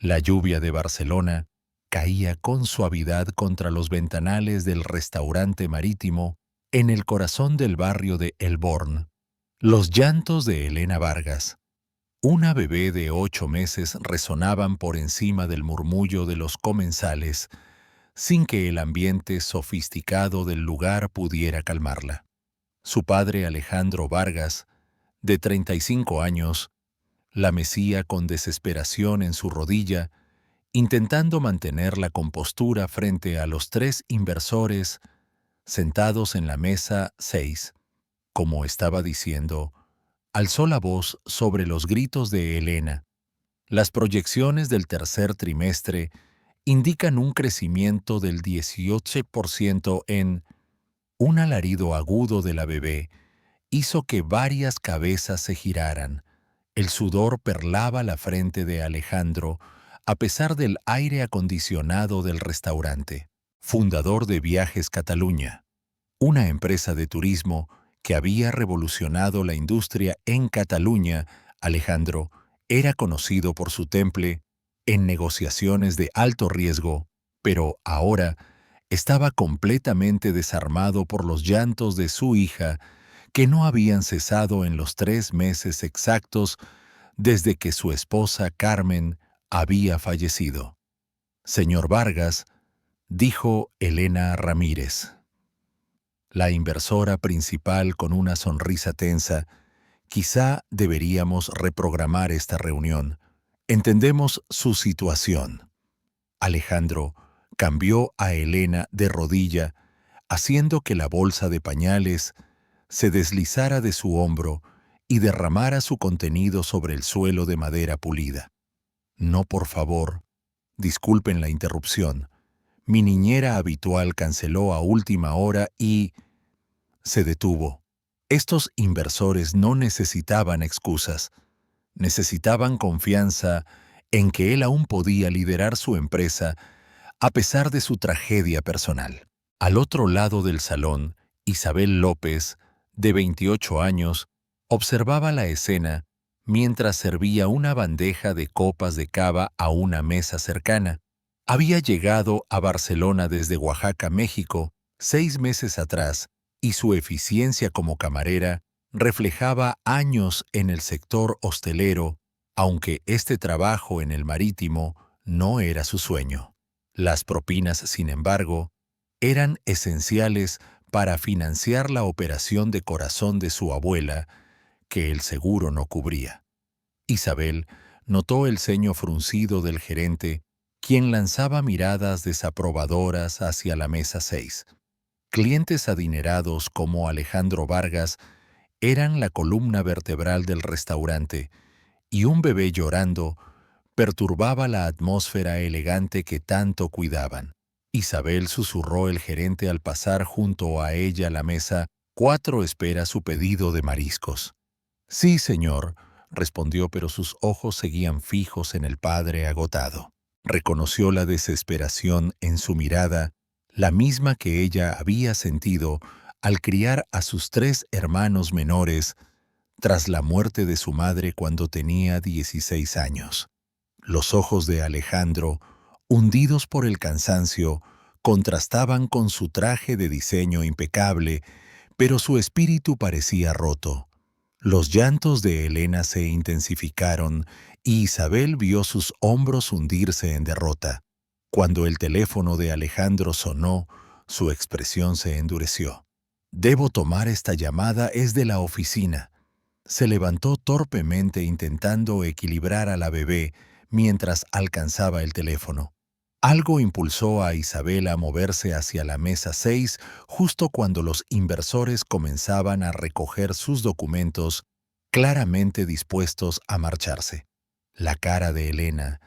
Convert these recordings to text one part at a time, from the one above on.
La lluvia de Barcelona caía con suavidad contra los ventanales del restaurante marítimo en el corazón del barrio de El Born. Los llantos de Elena Vargas, una bebé de 8 meses, resonaban por encima del murmullo de los comensales, sin que el ambiente sofisticado del lugar pudiera calmarla. Su padre, Alejandro Vargas, de 35 años, la mecía con desesperación en su rodilla, intentando mantener la compostura frente a los 3 inversores sentados en la mesa 6. Como estaba diciendo, alzó la voz sobre los gritos de Elena. Las proyecciones del tercer trimestre indican un crecimiento del 18% en... Un alarido agudo de la bebé hizo que varias cabezas se giraran. El sudor perlaba la frente de Alejandro, a pesar del aire acondicionado del restaurante. Fundador de Viajes Cataluña, una empresa de turismo que había revolucionado la industria en Cataluña, Alejandro era conocido por su temple en negociaciones de alto riesgo, pero ahora estaba completamente desarmado por los llantos de su hija, que no habían cesado en los 3 meses exactos desde que su esposa Carmen había fallecido. Señor Vargas, dijo Elena Ramírez, la inversora principal con una sonrisa tensa, quizá deberíamos reprogramar esta reunión. Entendemos su situación. Alejandro cambió a Elena de rodilla, haciendo que la bolsa de pañales se deslizara de su hombro y derramara su contenido sobre el suelo de madera pulida. No, por favor, disculpen la interrupción. Mi niñera habitual canceló a última hora y... Se detuvo. Estos inversores no necesitaban excusas. Necesitaban confianza en que él aún podía liderar su empresa a pesar de su tragedia personal. Al otro lado del salón, Isabel López, de 28 años, observaba la escena mientras servía una bandeja de copas de cava a una mesa cercana. Había llegado a Barcelona desde Oaxaca, México, 6 meses atrás, y su eficiencia como camarera reflejaba años en el sector hostelero, aunque este trabajo en el marítimo no era su sueño. Las propinas, sin embargo, eran esenciales para financiar la operación de corazón de su abuela, que el seguro no cubría. Isabel notó el ceño fruncido del gerente, quien lanzaba miradas desaprobadoras hacia la mesa 6. Clientes adinerados como Alejandro Vargas eran la columna vertebral del restaurante, y un bebé llorando perturbaba la atmósfera elegante que tanto cuidaban. Isabel, susurró el gerente al pasar junto a ella la mesa 4, espera su pedido de mariscos. Sí, señor, respondió, pero sus ojos seguían fijos en el padre agotado. Reconoció la desesperación en su mirada, la misma que ella había sentido al criar a sus 3 hermanos menores tras la muerte de su madre cuando tenía 16 años. Los ojos de Alejandro, hundidos por el cansancio, contrastaban con su traje de diseño impecable, pero su espíritu parecía roto. Los llantos de Elena se intensificaron y Isabel vio sus hombros hundirse en derrota. Cuando el teléfono de Alejandro sonó, su expresión se endureció. «Debo tomar esta llamada, es de la oficina». Se levantó torpemente intentando equilibrar a la bebé mientras alcanzaba el teléfono. Algo impulsó a Isabel a moverse hacia la mesa 6 justo cuando los inversores comenzaban a recoger sus documentos, claramente dispuestos a marcharse. La cara de Elena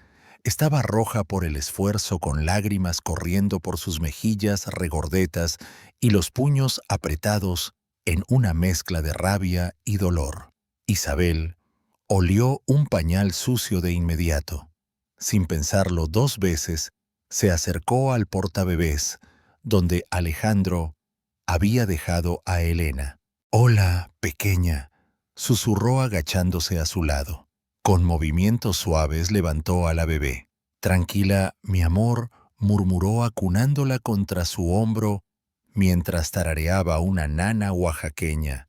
estaba roja por el esfuerzo, con lágrimas corriendo por sus mejillas regordetas y los puños apretados en una mezcla de rabia y dolor. Isabel olió un pañal sucio de inmediato. Sin pensarlo 2 veces, se acercó al portabebés, donde Alejandro había dejado a Elena. «Hola, pequeña», susurró agachándose a su lado. Con movimientos suaves levantó a la bebé. Tranquila, mi amor, murmuró acunándola contra su hombro mientras tarareaba una nana oaxaqueña,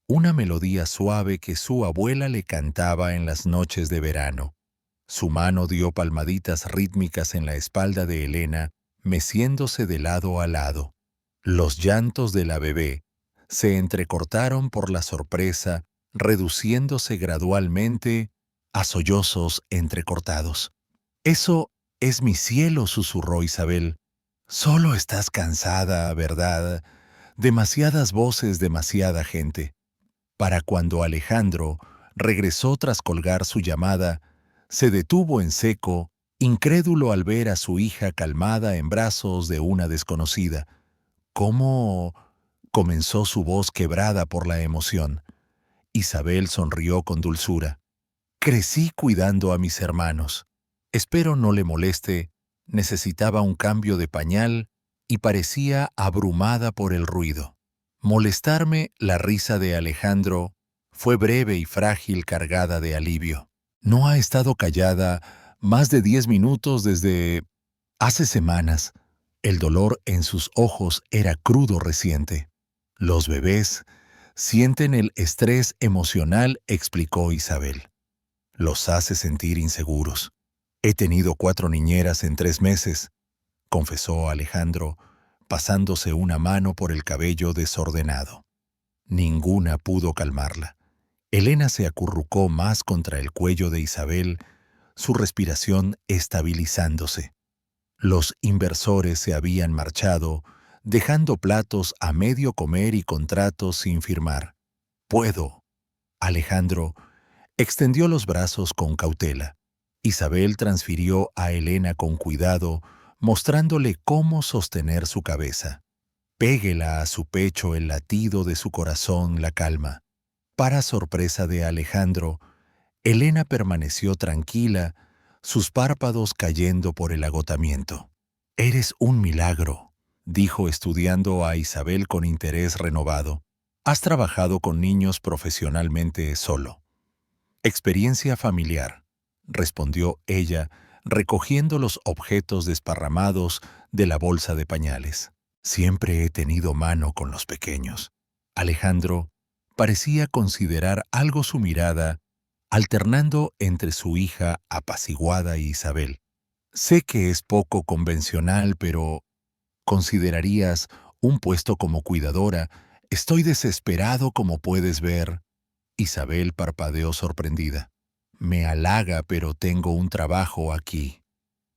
una melodía suave que su abuela le cantaba en las noches de verano. Su mano dio palmaditas rítmicas en la espalda de Elena, meciéndose de lado a lado. Los llantos de la bebé se entrecortaron por la sorpresa, reduciéndose gradualmente a sollozos entrecortados. «Eso es mi cielo», susurró Isabel. «Solo estás cansada, ¿verdad? Demasiadas voces, demasiada gente». Para cuando Alejandro regresó tras colgar su llamada, se detuvo en seco, incrédulo al ver a su hija calmada en brazos de una desconocida. «¿Cómo?» comenzó su voz quebrada por la emoción. Isabel sonrió con dulzura. «Crecí cuidando a mis hermanos. Espero no le moleste, necesitaba un cambio de pañal y parecía abrumada por el ruido». Molestarme, la risa de Alejandro fue breve y frágil, cargada de alivio. «No ha estado callada más de 10 minutos desde hace semanas». El dolor en sus ojos era crudo reciente. «Los bebés sienten el estrés emocional», explicó Isabel. «Los hace sentir inseguros. He tenido 4 niñeras en 3 meses», confesó Alejandro, pasándose una mano por el cabello desordenado. Ninguna pudo calmarla. Elena se acurrucó más contra el cuello de Isabel, su respiración estabilizándose. Los inversores se habían marchado, dejando platos a medio comer y contratos sin firmar. «Puedo». Alejandro extendió los brazos con cautela. Isabel transfirió a Elena con cuidado, mostrándole cómo sostener su cabeza. «Péguela a su pecho, el latido de su corazón la calma». Para sorpresa de Alejandro, Elena permaneció tranquila, sus párpados cayendo por el agotamiento. «Eres un milagro», dijo estudiando a Isabel con interés renovado. «Has trabajado con niños profesionalmente solo». «Experiencia familiar», respondió ella, recogiendo los objetos desparramados de la bolsa de pañales. «Siempre he tenido mano con los pequeños». Alejandro parecía considerar algo su mirada, alternando entre su hija apaciguada y Isabel. «Sé que es poco convencional, pero ¿considerarías un puesto como cuidadora? Estoy desesperado, como puedes ver». Isabel parpadeó sorprendida. «Me halaga, pero tengo un trabajo aquí».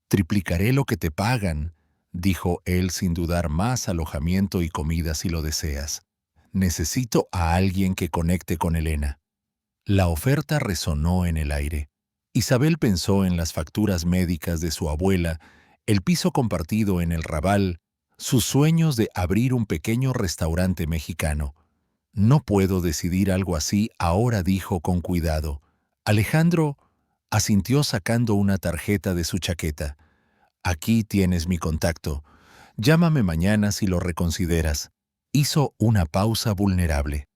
«Triplicaré lo que te pagan», dijo él sin dudar, «más alojamiento y comida si lo deseas. Necesito a alguien que conecte con Elena». La oferta resonó en el aire. Isabel pensó en las facturas médicas de su abuela, el piso compartido en el Raval, sus sueños de abrir un pequeño restaurante mexicano. «No puedo decidir algo así ahora», dijo con cuidado. Alejandro asintió sacando una tarjeta de su chaqueta. «Aquí tienes mi contacto. Llámame mañana si lo reconsideras». Hizo una pausa vulnerable.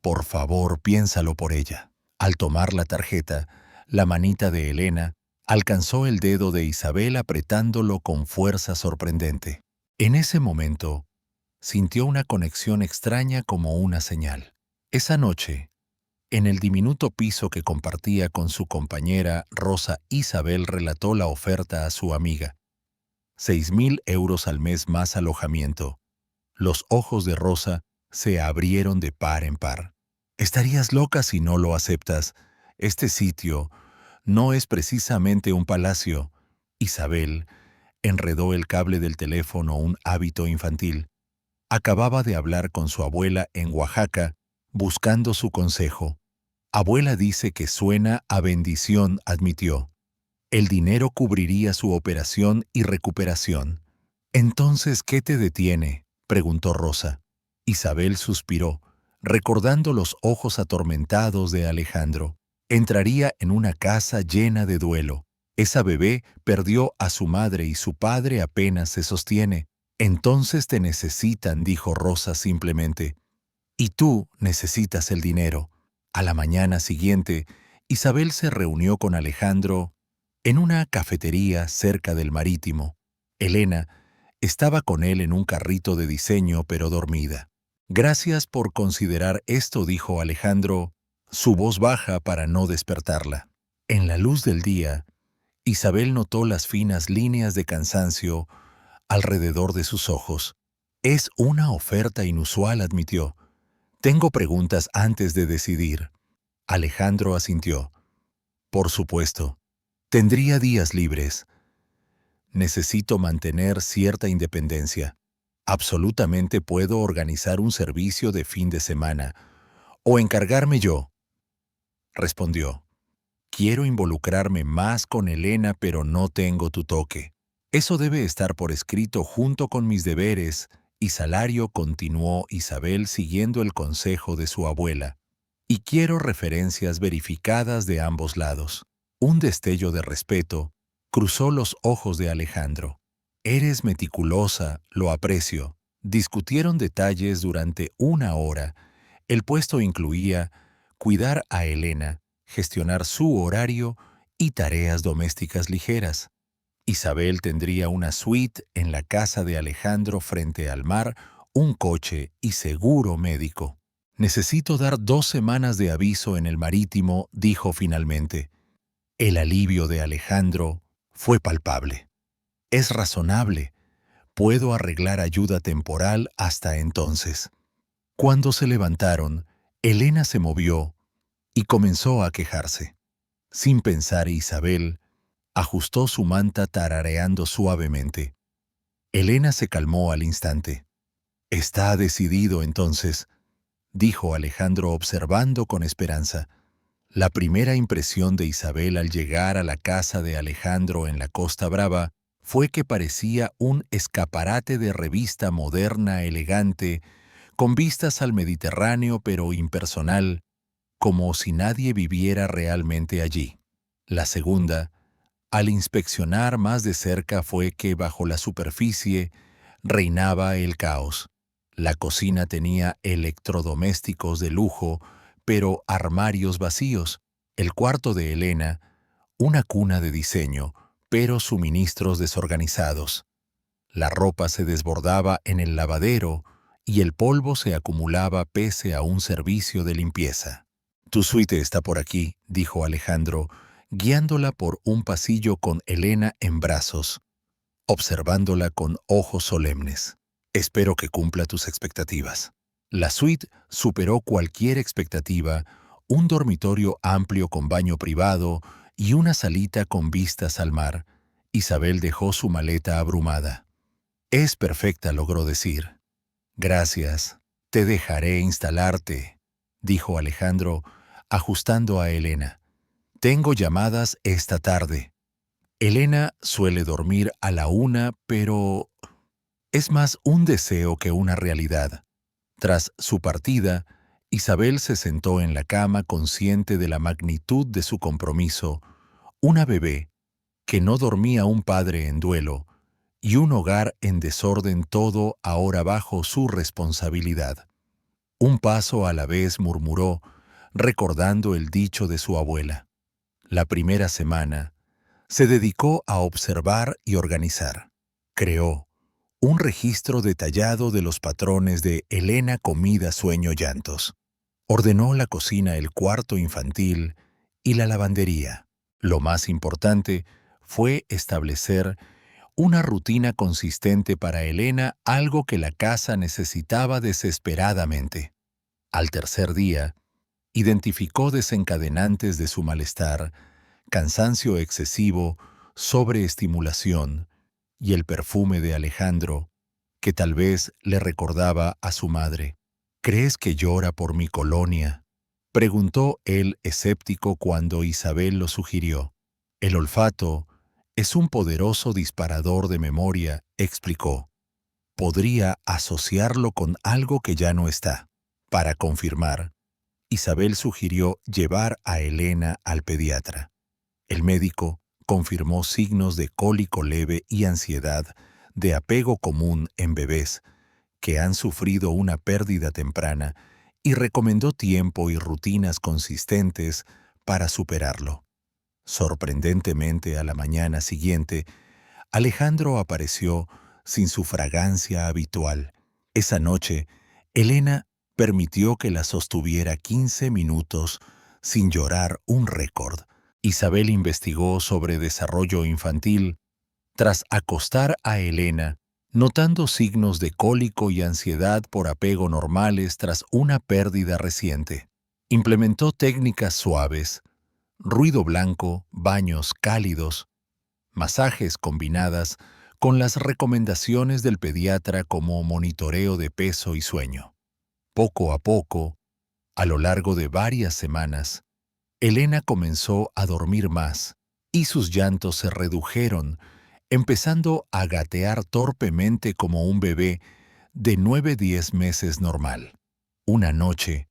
«Por favor, piénsalo por ella». Al tomar la tarjeta, la manita de Elena alcanzó el dedo de Isabel apretándolo con fuerza sorprendente. En ese momento, sintió una conexión extraña como una señal. Esa noche, en el diminuto piso que compartía con su compañera Rosa, Isabel relató la oferta a su amiga. 6.000 euros al mes más alojamiento. Los ojos de Rosa se abrieron de par en par. «Estarías loca si no lo aceptas. Este sitio no es precisamente un palacio». Isabel enredó el cable del teléfono, un hábito infantil. Acababa de hablar con su abuela en Oaxaca, buscando su consejo. «Abuela dice que suena a bendición», admitió. «El dinero cubriría su operación y recuperación». «Entonces, ¿qué te detiene?», preguntó Rosa. Isabel suspiró, recordando los ojos atormentados de Alejandro. Entraría en una casa llena de duelo. Esa bebé perdió a su madre y su padre apenas se sostiene. «Entonces te necesitan», dijo Rosa simplemente. «Y tú necesitas el dinero». A la mañana siguiente, Isabel se reunió con Alejandro En una cafetería cerca del Marítimo, Elena estaba con él en un carrito de diseño, pero dormida. Gracias por considerar esto, dijo Alejandro, su voz baja para no despertarla. En la luz del día, Isabel notó las finas líneas de cansancio alrededor de sus ojos. Es una oferta inusual, admitió. Tengo preguntas antes de decidir. Alejandro asintió. Por supuesto. Tendría días libres. Necesito mantener cierta independencia. Absolutamente puedo organizar un servicio de fin de semana o encargarme yo, respondió. Quiero involucrarme más con Elena, pero no tengo tu toque. Eso debe estar por escrito junto con mis deberes y salario, continuó Isabel siguiendo el consejo de su abuela. Y quiero referencias verificadas de ambos lados. Un destello de respeto cruzó los ojos de Alejandro. Eres meticulosa, lo aprecio. Discutieron detalles durante una hora. El puesto incluía cuidar a Elena, gestionar su horario y tareas domésticas ligeras. Isabel tendría una suite en la casa de Alejandro frente al mar, un coche y seguro médico. Necesito dar 2 semanas de aviso en el Marítimo, dijo finalmente. El alivio de Alejandro fue palpable. Es razonable. Puedo arreglar ayuda temporal hasta entonces. Cuando se levantaron, Elena se movió y comenzó a quejarse. Sin pensar, Isabel ajustó su manta tarareando suavemente. Elena se calmó al instante. Está decidido entonces, dijo Alejandro observando con esperanza. La primera impresión de Isabel al llegar a la casa de Alejandro en la Costa Brava fue que parecía un escaparate de revista moderna elegante, con vistas al Mediterráneo pero impersonal, como si nadie viviera realmente allí. La segunda, al inspeccionar más de cerca, fue que bajo la superficie reinaba el caos. La cocina tenía electrodomésticos de lujo, pero armarios vacíos. El cuarto de Elena, una cuna de diseño, pero suministros desorganizados. La ropa se desbordaba en el lavadero y el polvo se acumulaba pese a un servicio de limpieza. Tu suite está por aquí, dijo Alejandro, guiándola por un pasillo con Elena en brazos, observándola con ojos solemnes. Espero que cumpla tus expectativas. La suite superó cualquier expectativa, un dormitorio amplio con baño privado y una salita con vistas al mar. Isabel dejó su maleta abrumada. Es perfecta, logró decir. Gracias. Te dejaré instalarte, dijo Alejandro, ajustando a Elena. Tengo llamadas esta tarde. Elena suele dormir a la 1, pero es más un deseo que una realidad. Tras su partida, Isabel se sentó en la cama consciente de la magnitud de su compromiso, una bebé que no dormía, un padre en duelo y un hogar en desorden, todo ahora bajo su responsabilidad. Un paso a la vez, murmuró, recordando el dicho de su abuela. La primera semana se dedicó a observar y organizar. Creó un registro detallado de los patrones de Elena: comida, sueño, llantos. Ordenó la cocina, el cuarto infantil y la lavandería. Lo más importante fue establecer una rutina consistente para Elena, algo que la casa necesitaba desesperadamente. Al tercer día, identificó desencadenantes de su malestar: cansancio excesivo, sobreestimulación y el perfume de Alejandro, que tal vez le recordaba a su madre. ¿Crees que llora por mi colonia?, preguntó él escéptico cuando Isabel lo sugirió. El olfato es un poderoso disparador de memoria, explicó. Podría asociarlo con algo que ya no está. Para confirmar, Isabel sugirió llevar a Elena al pediatra. El médico confirmó signos de cólico leve y ansiedad, de apego común en bebés que han sufrido una pérdida temprana, y recomendó tiempo y rutinas consistentes para superarlo. Sorprendentemente, a la mañana siguiente, Alejandro apareció sin su fragancia habitual. Esa noche, Elena permitió que la sostuviera 15 minutos sin llorar, un récord. Isabel investigó sobre desarrollo infantil tras acostar a Elena, notando signos de cólico y ansiedad por apego normales tras una pérdida reciente. Implementó técnicas suaves, ruido blanco, baños cálidos, masajes combinadas con las recomendaciones del pediatra como monitoreo de peso y sueño. Poco a poco, a lo largo de varias semanas, Elena comenzó a dormir más y sus llantos se redujeron, empezando a gatear torpemente como un bebé de 9-10 meses normal. Una noche,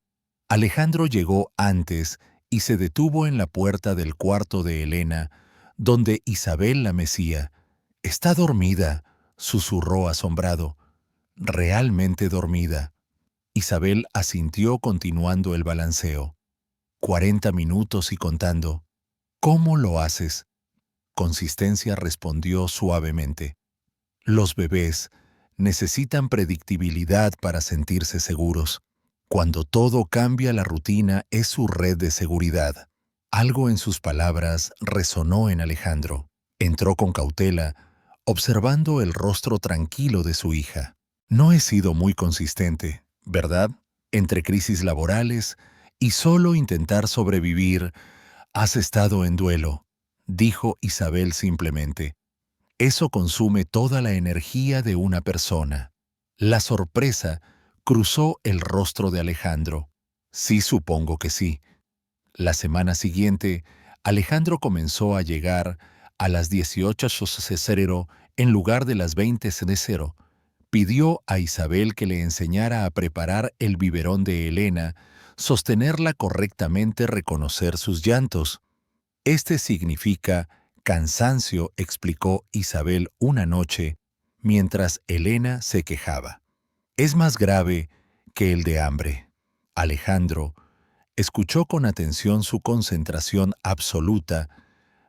Alejandro llegó antes y se detuvo en la puerta del cuarto de Elena, donde Isabel la mecía. «Está dormida», susurró asombrado. «Realmente dormida». Isabel asintió continuando el balanceo. 40 minutos y contando. «¿Cómo lo haces?». Consistencia respondió suavemente. «Los bebés necesitan predictibilidad para sentirse seguros. Cuando todo cambia, la rutina es su red de seguridad». Algo en sus palabras resonó en Alejandro. Entró con cautela, observando el rostro tranquilo de su hija. «No he sido muy consistente, ¿verdad? Entre crisis laborales y solo intentar sobrevivir, has estado en duelo», dijo Isabel simplemente. «Eso consume toda la energía de una persona». La sorpresa cruzó el rostro de Alejandro. «Sí, supongo que sí». La semana siguiente, Alejandro comenzó a llegar a las 18:00 en lugar de las 20:00. Pidió a Isabel que le enseñara a preparar el biberón de Elena, sostenerla correctamente, reconocer sus llantos. «Este significa cansancio», explicó Isabel una noche, mientras Elena se quejaba. «Es más grave que el de hambre». Alejandro escuchó con atención su concentración absoluta,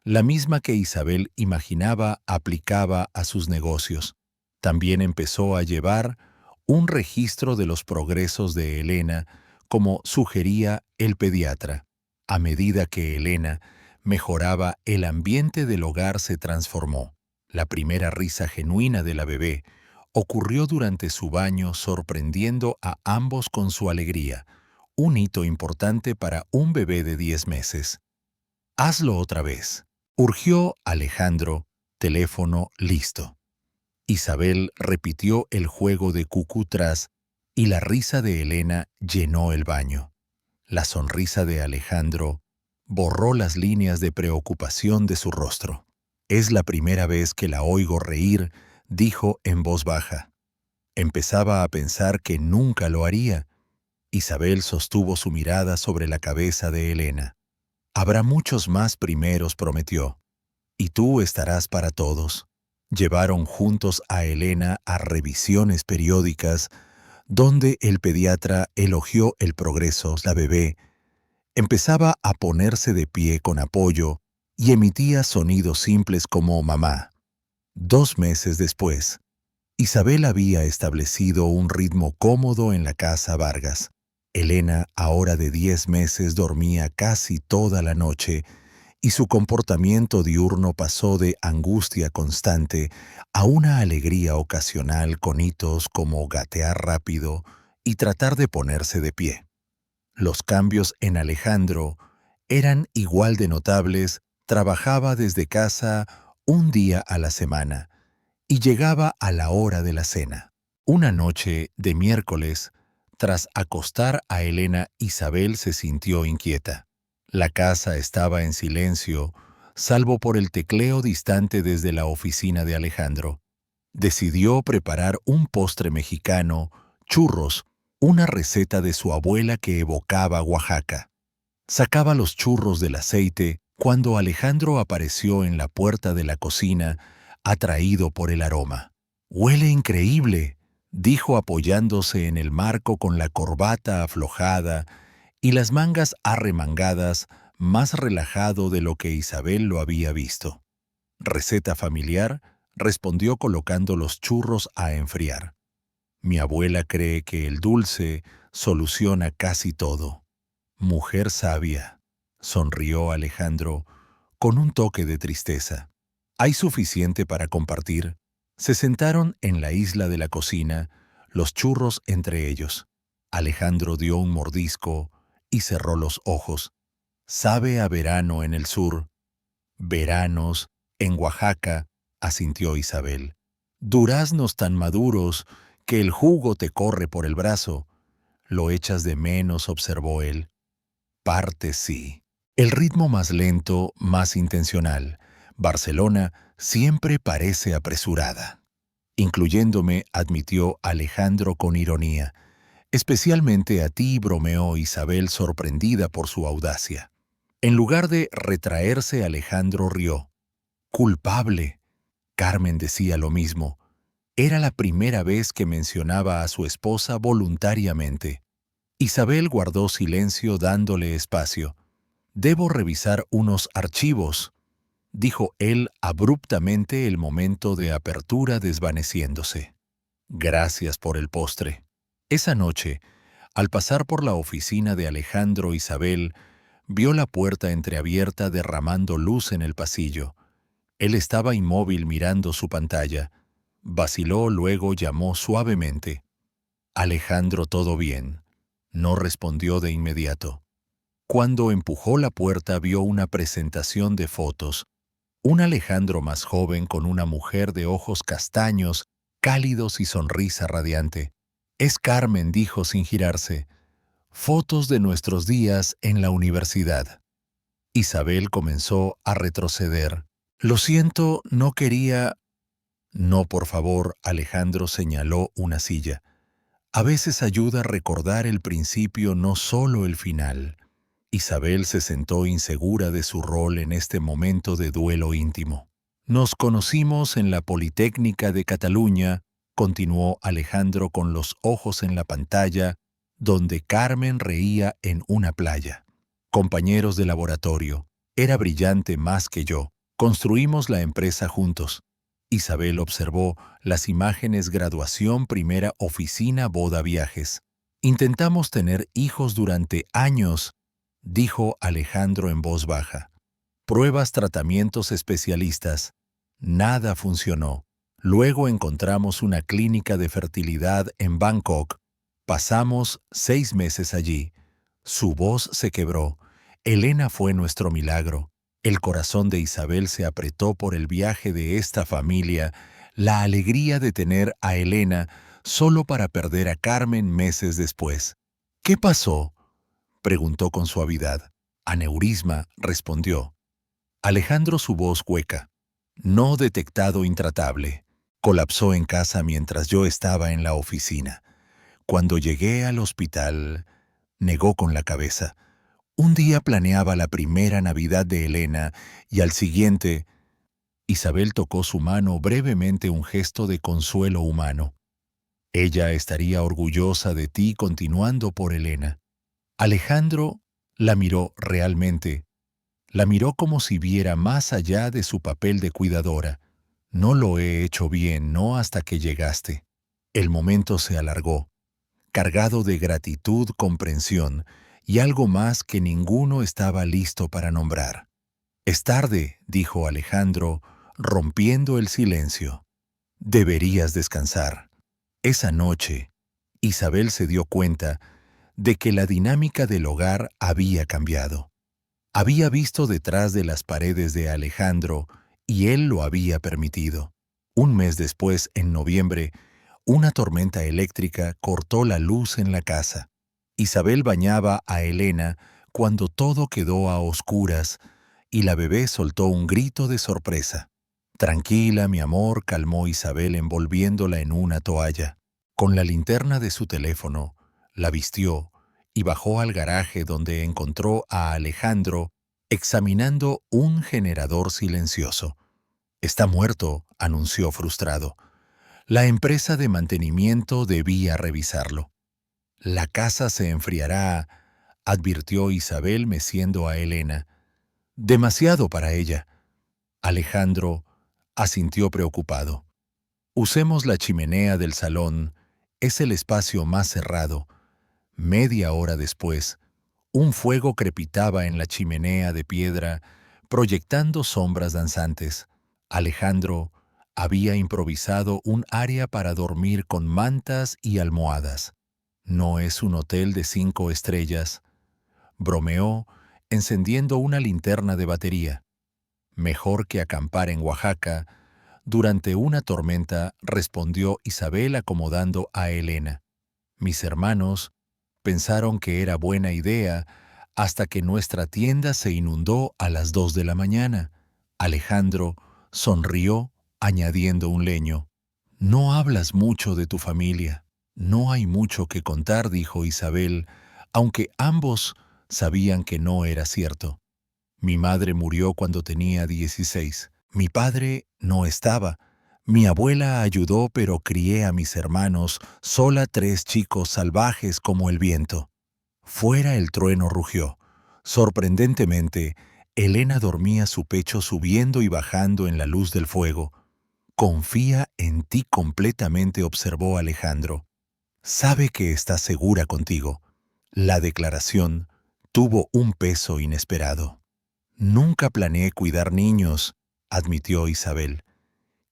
la misma que Isabel imaginaba aplicaba a sus negocios. También empezó a llevar un registro de los progresos de Elena, como sugería el pediatra. A medida que Elena mejoraba, el ambiente del hogar se transformó. La primera risa genuina de la bebé ocurrió durante su baño, sorprendiendo a ambos con su alegría, un hito importante para un bebé de 10 meses. «Hazlo otra vez», urgió Alejandro, teléfono listo. Isabel repitió el juego de cucutras y la risa de Elena llenó el baño. La sonrisa de Alejandro borró las líneas de preocupación de su rostro. «Es la primera vez que la oigo reír», dijo en voz baja. Empezaba a pensar que nunca lo haría. Isabel sostuvo su mirada sobre la cabeza de Elena. «Habrá muchos más primeros», prometió. «Y tú estarás para todos». Llevaron juntos a Elena a revisiones periódicas, donde el pediatra elogió el progreso. La bebé empezaba a ponerse de pie con apoyo y emitía sonidos simples como mamá. 2 meses después, Isabel había establecido un ritmo cómodo en la casa Vargas. Elena, ahora de 10 meses, dormía casi toda la noche y su comportamiento diurno pasó de angustia constante a una alegría ocasional, con hitos como gatear rápido y tratar de ponerse de pie. Los cambios en Alejandro eran igual de notables. Trabajaba desde casa un día a la semana y llegaba a la hora de la cena. Una noche de miércoles, tras acostar a Elena, Isabel se sintió inquieta. La casa estaba en silencio, salvo por el tecleo distante desde la oficina de Alejandro. Decidió preparar un postre mexicano, churros, una receta de su abuela que evocaba Oaxaca. Sacaba los churros del aceite cuando Alejandro apareció en la puerta de la cocina, atraído por el aroma. «Huele increíble», dijo apoyándose en el marco con la corbata aflojada y las mangas arremangadas más relajado de lo que Isabel lo había visto. «Receta familiar», respondió colocando los churros a enfriar. «Mi abuela cree que el dulce soluciona casi todo». «Mujer sabia», sonrió Alejandro con un toque de tristeza. «¿Hay suficiente para compartir?». Se sentaron en la isla de la cocina, los churros entre ellos. Alejandro dio un mordisco y cerró los ojos. «Sabe a verano en el sur». «Veranos en Oaxaca», asintió Isabel. «Duraznos tan maduros que el jugo te corre por el brazo». «Lo echas de menos», observó él. «Parte sí». El ritmo más lento, más intencional. Barcelona siempre parece apresurada. «Incluyéndome», admitió Alejandro con ironía. «Especialmente a ti», bromeó Isabel, sorprendida por su audacia. En lugar de retraerse, Alejandro rió. «Culpable». Carmen decía lo mismo. Era la primera vez que mencionaba a su esposa voluntariamente. Isabel guardó silencio, dándole espacio. «Debo revisar unos archivos», dijo él abruptamente, el momento de apertura desvaneciéndose. «Gracias por el postre». Esa noche, al pasar por la oficina de Alejandro, Isabel vio la puerta entreabierta derramando luz en el pasillo. Él estaba inmóvil mirando su pantalla. Vaciló, luego llamó suavemente. «Alejandro, ¿todo bien?». No respondió de inmediato. Cuando empujó la puerta vio una presentación de fotos. Un Alejandro más joven con una mujer de ojos castaños, cálidos y sonrisa radiante. «Es Carmen», dijo sin girarse. «Fotos de nuestros días en la universidad». Isabel comenzó a retroceder. «Lo siento, no quería». «No, por favor», Alejandro señaló una silla. «A veces ayuda a recordar el principio, no solo el final». Isabel se sentó insegura de su rol en este momento de duelo íntimo. «Nos conocimos en la Politécnica de Cataluña», continuó Alejandro con los ojos en la pantalla, donde Carmen reía en una playa. «Compañeros de laboratorio. Era brillante más que yo. Construimos la empresa juntos». Isabel observó las imágenes: graduación, primera oficina, boda, viajes. «Intentamos tener hijos durante años», dijo Alejandro en voz baja. «Pruebas, tratamientos, especialistas. Nada funcionó. Luego encontramos una clínica de fertilidad en Bangkok. Pasamos 6 meses allí». Su voz se quebró. «Elena fue nuestro milagro». El corazón de Isabel se apretó por el viaje de esta familia, la alegría de tener a Elena, solo para perder a Carmen meses después. «¿Qué pasó?», preguntó con suavidad. «Aneurisma», respondió. Alejandro, su voz hueca. «No detectado, intratable. Colapsó en casa mientras yo estaba en la oficina. Cuando llegué al hospital», negó con la cabeza. «Un día planeaba la primera Navidad de Elena y al siguiente». Isabel tocó su mano brevemente, un gesto de consuelo humano. «Ella estaría orgullosa de ti continuando por Elena». Alejandro la miró realmente. La miró como si viera más allá de su papel de cuidadora. «No lo he hecho bien, no hasta que llegaste». El momento se alargó, cargado de gratitud, comprensión y algo más que ninguno estaba listo para nombrar. «Es tarde», dijo Alejandro, rompiendo el silencio. «Deberías descansar». Esa noche, Isabel se dio cuenta de que la dinámica del hogar había cambiado. Había visto detrás de las paredes de Alejandro y él lo había permitido. Un mes después, en noviembre, una tormenta eléctrica cortó la luz en la casa. Isabel bañaba a Elena cuando todo quedó a oscuras y la bebé soltó un grito de sorpresa. «Tranquila, mi amor», calmó Isabel envolviéndola en una toalla. Con la linterna de su teléfono, la vistió y bajó al garaje, donde encontró a Alejandro examinando un generador silencioso. «Está muerto», anunció frustrado. La empresa de mantenimiento debía revisarlo. «La casa se enfriará advirtió Isabel meciendo a Elena. Demasiado para ella. Alejandro asintió preocupado. Usemos la chimenea del salón, es el espacio más cerrado. Media hora después, un fuego crepitaba en la chimenea de piedra, proyectando sombras danzantes. Alejandro había improvisado un área para dormir con mantas y almohadas. No es un hotel de 5 estrellas, bromeó, encendiendo una linterna de batería. Mejor que acampar en Oaxaca. Durante una tormenta, respondió Isabel acomodando a Elena. Mis hermanos pensaron que era buena idea hasta que nuestra tienda se inundó a las 2 de la mañana. Alejandro sonrió, añadiendo un leño. No hablas mucho de tu familia. No hay mucho que contar, dijo Isabel, aunque ambos sabían que no era cierto. Mi madre murió cuando tenía 16. Mi padre no estaba. Mi abuela ayudó, pero crié a mis hermanos, sola 3 chicos salvajes como el viento. Fuera el trueno rugió. Sorprendentemente, Elena dormía su pecho subiendo y bajando en la luz del fuego. Confía en ti completamente, observó Alejandro. Sabe que está segura contigo. La declaración tuvo un peso inesperado. Nunca planeé cuidar niños, admitió Isabel.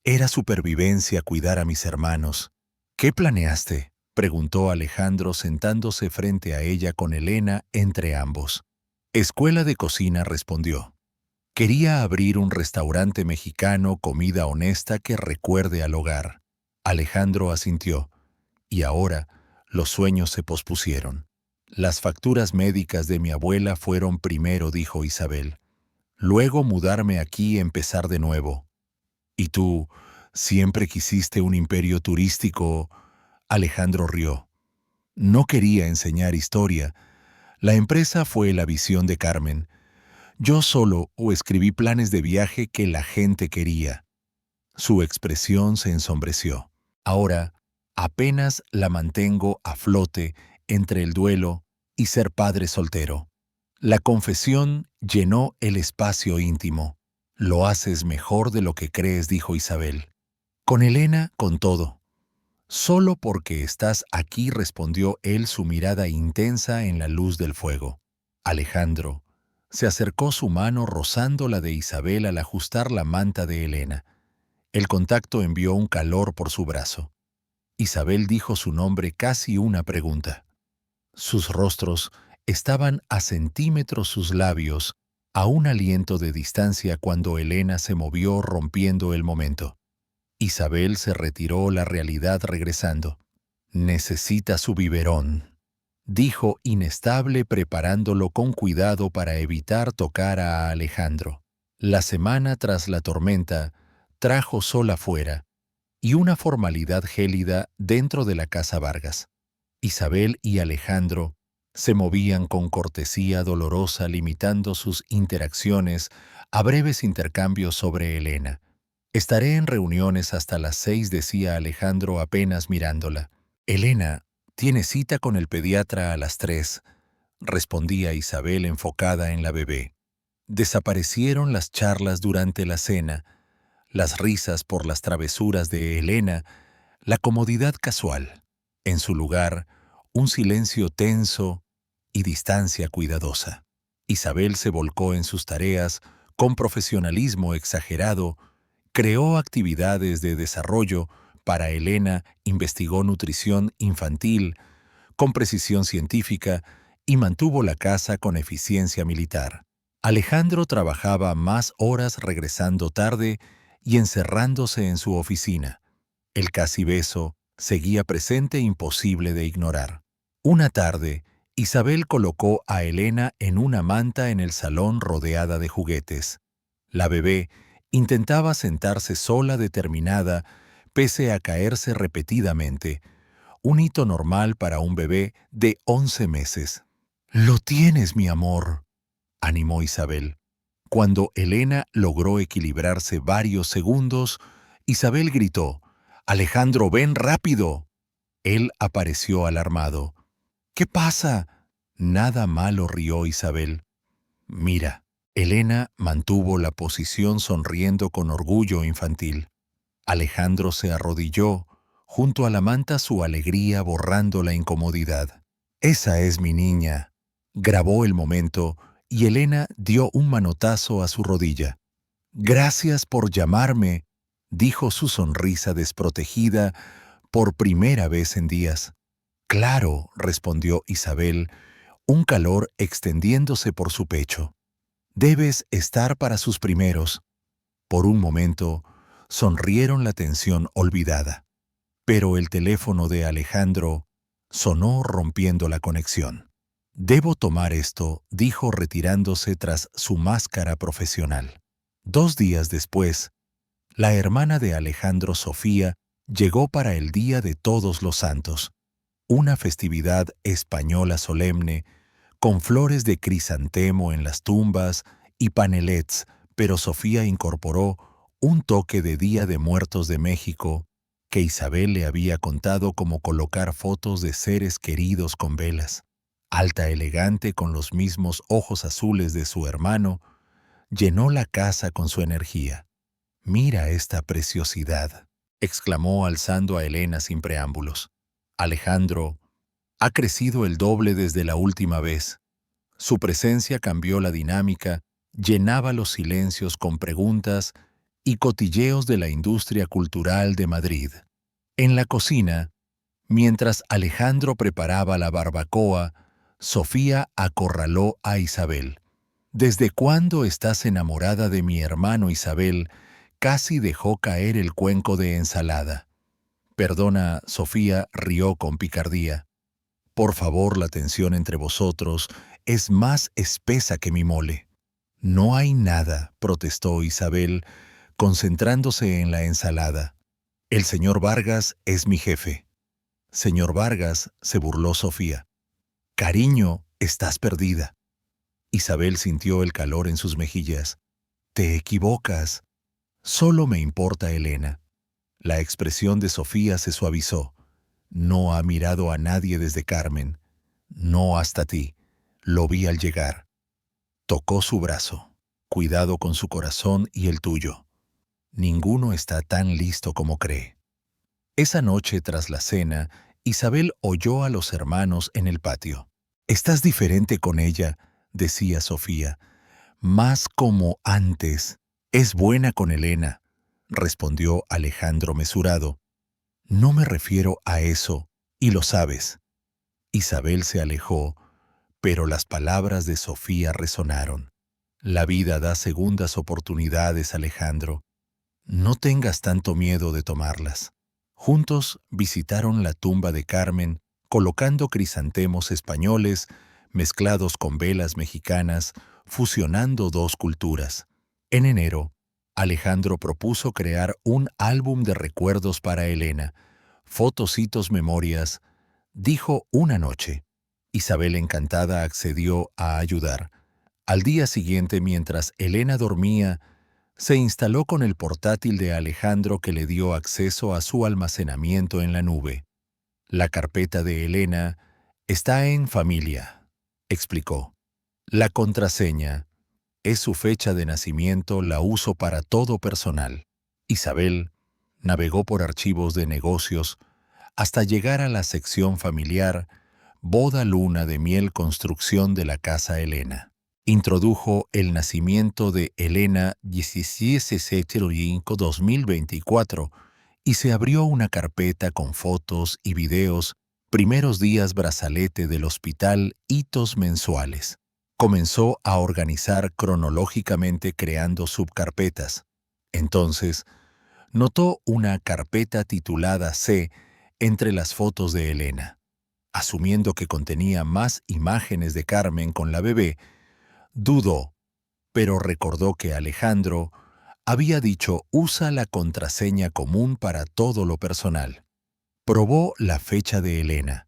Era supervivencia cuidar a mis hermanos. ¿Qué planeaste?, preguntó Alejandro sentándose frente a ella con Elena entre ambos. Escuela de cocina, respondió. Quería abrir un restaurante mexicano, comida honesta que recuerde al hogar. Alejandro asintió. Y ahora los sueños se pospusieron. Las facturas médicas de mi abuela fueron primero, dijo Isabel. Luego mudarme aquí y empezar de nuevo. ¿Y tú siempre quisiste un imperio turístico? Alejandro rió. No quería enseñar historia. La empresa fue la visión de Carmen. Yo solo escribí planes de viaje que la gente quería. Su expresión se ensombreció. Ahora, apenas la mantengo a flote entre el duelo y ser padre soltero. La confesión llenó el espacio íntimo. Lo haces mejor de lo que crees, dijo Isabel. Con Elena, con todo. Solo porque estás aquí, respondió él, su mirada intensa en la luz del fuego. Alejandro se acercó su mano rozando la de Isabel al ajustar la manta de Elena. El contacto envió un calor por su brazo. Isabel dijo su nombre, casi una pregunta. Sus rostros estaban a centímetros, sus labios, a un aliento de distancia cuando Elena se movió rompiendo el momento. Isabel se retiró, la realidad regresando. Necesita su biberón, dijo inestable preparándolo con cuidado para evitar tocar a Alejandro. La semana tras la tormenta trajo sol afuera y una formalidad gélida dentro de la casa Vargas. Isabel y Alejandro se movían con cortesía dolorosa, limitando sus interacciones a breves intercambios sobre Elena. Estaré en reuniones hasta las 6, decía Alejandro apenas mirándola. Elena tiene cita con el pediatra a las 3, respondía Isabel enfocada en la bebé. Desaparecieron las charlas durante la cena, las risas por las travesuras de Elena, la comodidad casual. En su lugar, un silencio tenso y distancia cuidadosa. Isabel se volcó en sus tareas con profesionalismo exagerado, creó actividades de desarrollo. Para Elena investigó nutrición infantil con precisión científica y mantuvo la casa con eficiencia militar. Alejandro trabajaba más horas regresando tarde y encerrándose en su oficina. El casi beso seguía presente, imposible de ignorar. Una tarde, Isabel colocó a Elena en una manta en el salón rodeada de juguetes. La bebé intentaba sentarse sola, determinada, pese a caerse repetidamente, un hito normal para un bebé de 11 meses. «Lo tienes, mi amor», animó Isabel. Cuando Elena logró equilibrarse varios segundos, Isabel gritó, «Alejandro, ven rápido». Él apareció alarmado. «¿Qué pasa?», Nada malo, rió Isabel. Mira. Elena mantuvo la posición sonriendo con orgullo infantil. Alejandro se arrodilló junto a la manta, su alegría borrando la incomodidad. Esa es mi niña. Grabó el momento y Elena dio un manotazo a su rodilla. Gracias por llamarme, dijo, su sonrisa desprotegida por primera vez en días. Claro, respondió Isabel, un calor extendiéndose por su pecho. Debes estar para sus primeros. Por un momento, sonrieron la tensión olvidada. Pero el teléfono de Alejandro sonó rompiendo la conexión. Debo tomar esto, dijo retirándose tras su máscara profesional. 2 días después, la hermana de Alejandro, Sofía, llegó para el Día de Todos los Santos, una festividad española solemne, con flores de crisantemo en las tumbas y panelets, pero Sofía incorporó un toque de Día de Muertos de México que Isabel le había contado, como colocar fotos de seres queridos con velas. Alta, elegante, con los mismos ojos azules de su hermano, llenó la casa con su energía. «Mira esta preciosidad», exclamó alzando a Elena sin preámbulos. Alejandro ha crecido el doble desde la última vez. Su presencia cambió la dinámica, llenaba los silencios con preguntas y cotilleos de la industria cultural de Madrid. En la cocina, mientras Alejandro preparaba la barbacoa, Sofía acorraló a Isabel. «¿Desde cuándo estás enamorada de mi hermano, Isabel?» Casi dejó caer el cuenco de ensalada. «Perdona», Sofía rió con picardía. «Por favor, la tensión entre vosotros es más espesa que mi mole». «No hay nada», protestó Isabel, concentrándose en la ensalada. «El señor Vargas es mi jefe». «Señor Vargas», se burló Sofía. «Cariño, estás perdida». Isabel sintió el calor en sus mejillas. «Te equivocas. Solo me importa Elena». La expresión de Sofía se suavizó. «No ha mirado a nadie desde Carmen. No hasta ti. Lo vi al llegar». Tocó su brazo. «Cuidado con su corazón y el tuyo. Ninguno está tan listo como cree». Esa noche, tras la cena, Isabel oyó a los hermanos en el patio. «Estás diferente con ella», decía Sofía. «Más como antes. Es buena con Elena», respondió Alejandro mesurado. «No me refiero a eso, y lo sabes». Isabel se alejó, pero las palabras de Sofía resonaron. «La vida da segundas oportunidades, Alejandro. No tengas tanto miedo de tomarlas». Juntos visitaron la tumba de Carmen, colocando crisantemos españoles mezclados con velas mexicanas, fusionando dos culturas. En enero, Alejandro propuso crear un álbum de recuerdos para Elena. «Fotocitos, memorias», dijo una noche. Isabel, encantada, accedió a ayudar. Al día siguiente, mientras Elena dormía, se instaló con el portátil de Alejandro, que le dio acceso a su almacenamiento en la nube. «La carpeta de Elena está en familia», explicó. «La contraseña es su fecha de nacimiento, la uso para todo personal». Isabel navegó por archivos de negocios hasta llegar a la sección familiar, boda, luna de miel, construcción de la casa Elena. Introdujo el nacimiento de Elena 17/05/2024 y se abrió una carpeta con fotos y videos, primeros días, brazalete del hospital, hitos mensuales. Comenzó a organizar cronológicamente, creando subcarpetas. Entonces, notó una carpeta titulada C entre las fotos de Elena. Asumiendo que contenía más imágenes de Carmen con la bebé, dudó, pero recordó que Alejandro había dicho: «Usa la contraseña común para todo lo personal». Probó la fecha de Elena.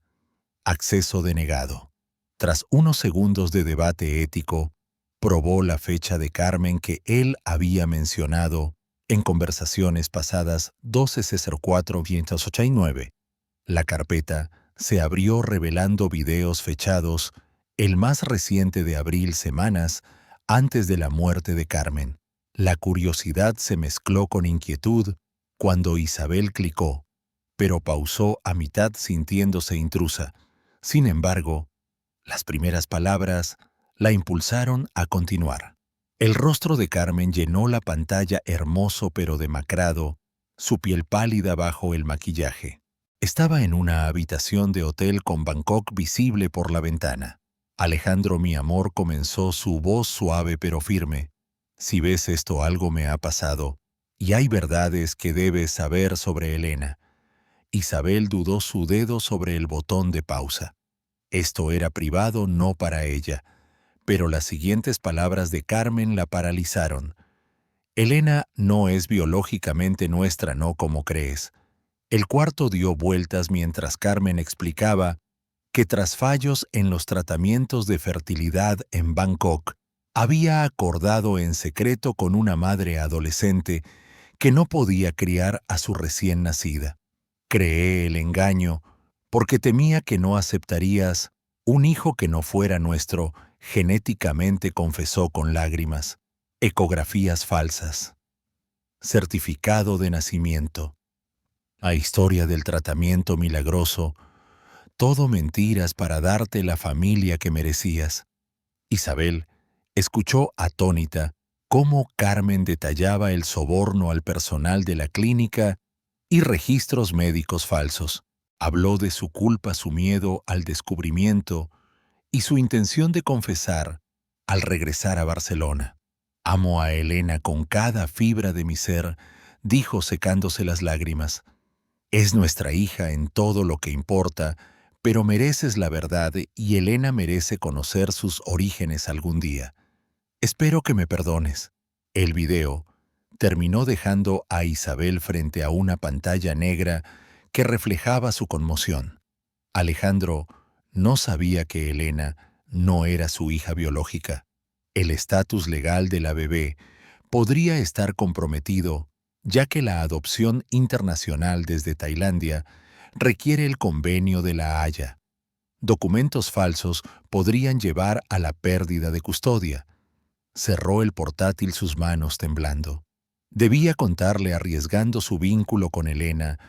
Acceso denegado. Tras unos segundos de debate ético, probó la fecha de Carmen, que él había mencionado en conversaciones pasadas, 12/04/589. La carpeta se abrió revelando videos fechados el más reciente de abril, semanas antes de la muerte de Carmen. La curiosidad se mezcló con inquietud cuando Isabel clicó, pero pausó a mitad sintiéndose intrusa. Sin embargo, las primeras palabras la impulsaron a continuar. El rostro de Carmen llenó la pantalla, hermoso pero demacrado, su piel pálida bajo el maquillaje. Estaba en una habitación de hotel con Bangkok visible por la ventana. Alejandro, mi amor, comenzó su voz suave pero firme. Si ves esto, algo me ha pasado, y hay verdades que debes saber sobre Elena. Isabel dudó su dedo sobre el botón de pausa. Esto era privado, no para ella, pero las siguientes palabras de Carmen la paralizaron. Elena no es biológicamente nuestra, no como crees. El cuarto dio vueltas mientras Carmen explicaba que tras fallos en los tratamientos de fertilidad en Bangkok, había acordado en secreto con una madre adolescente que no podía criar a su recién nacida. Creé el engaño porque temía que no aceptarías un hijo que no fuera nuestro, genéticamente, confesó con lágrimas. Ecografías falsas. Certificado de nacimiento. La historia del tratamiento milagroso. Todo mentiras para darte la familia que merecías. Isabel escuchó atónita cómo Carmen detallaba el soborno al personal de la clínica y registros médicos falsos. Habló de su culpa, su miedo al descubrimiento y su intención de confesar al regresar a Barcelona. Amo a Elena con cada fibra de mi ser, dijo secándose las lágrimas. Es nuestra hija en todo lo que importa, pero mereces la verdad y Elena merece conocer sus orígenes algún día. Espero que me perdones. El video terminó dejando a Isabel frente a una pantalla negra que reflejaba su conmoción. Alejandro no sabía que Elena no era su hija biológica. El estatus legal de la bebé podría estar comprometido, ya que la adopción internacional desde Tailandia requiere el convenio de La Haya. Documentos falsos podrían llevar a la pérdida de custodia. Cerró el portátil, sus manos temblando. Debía contarle arriesgando su vínculo con Elena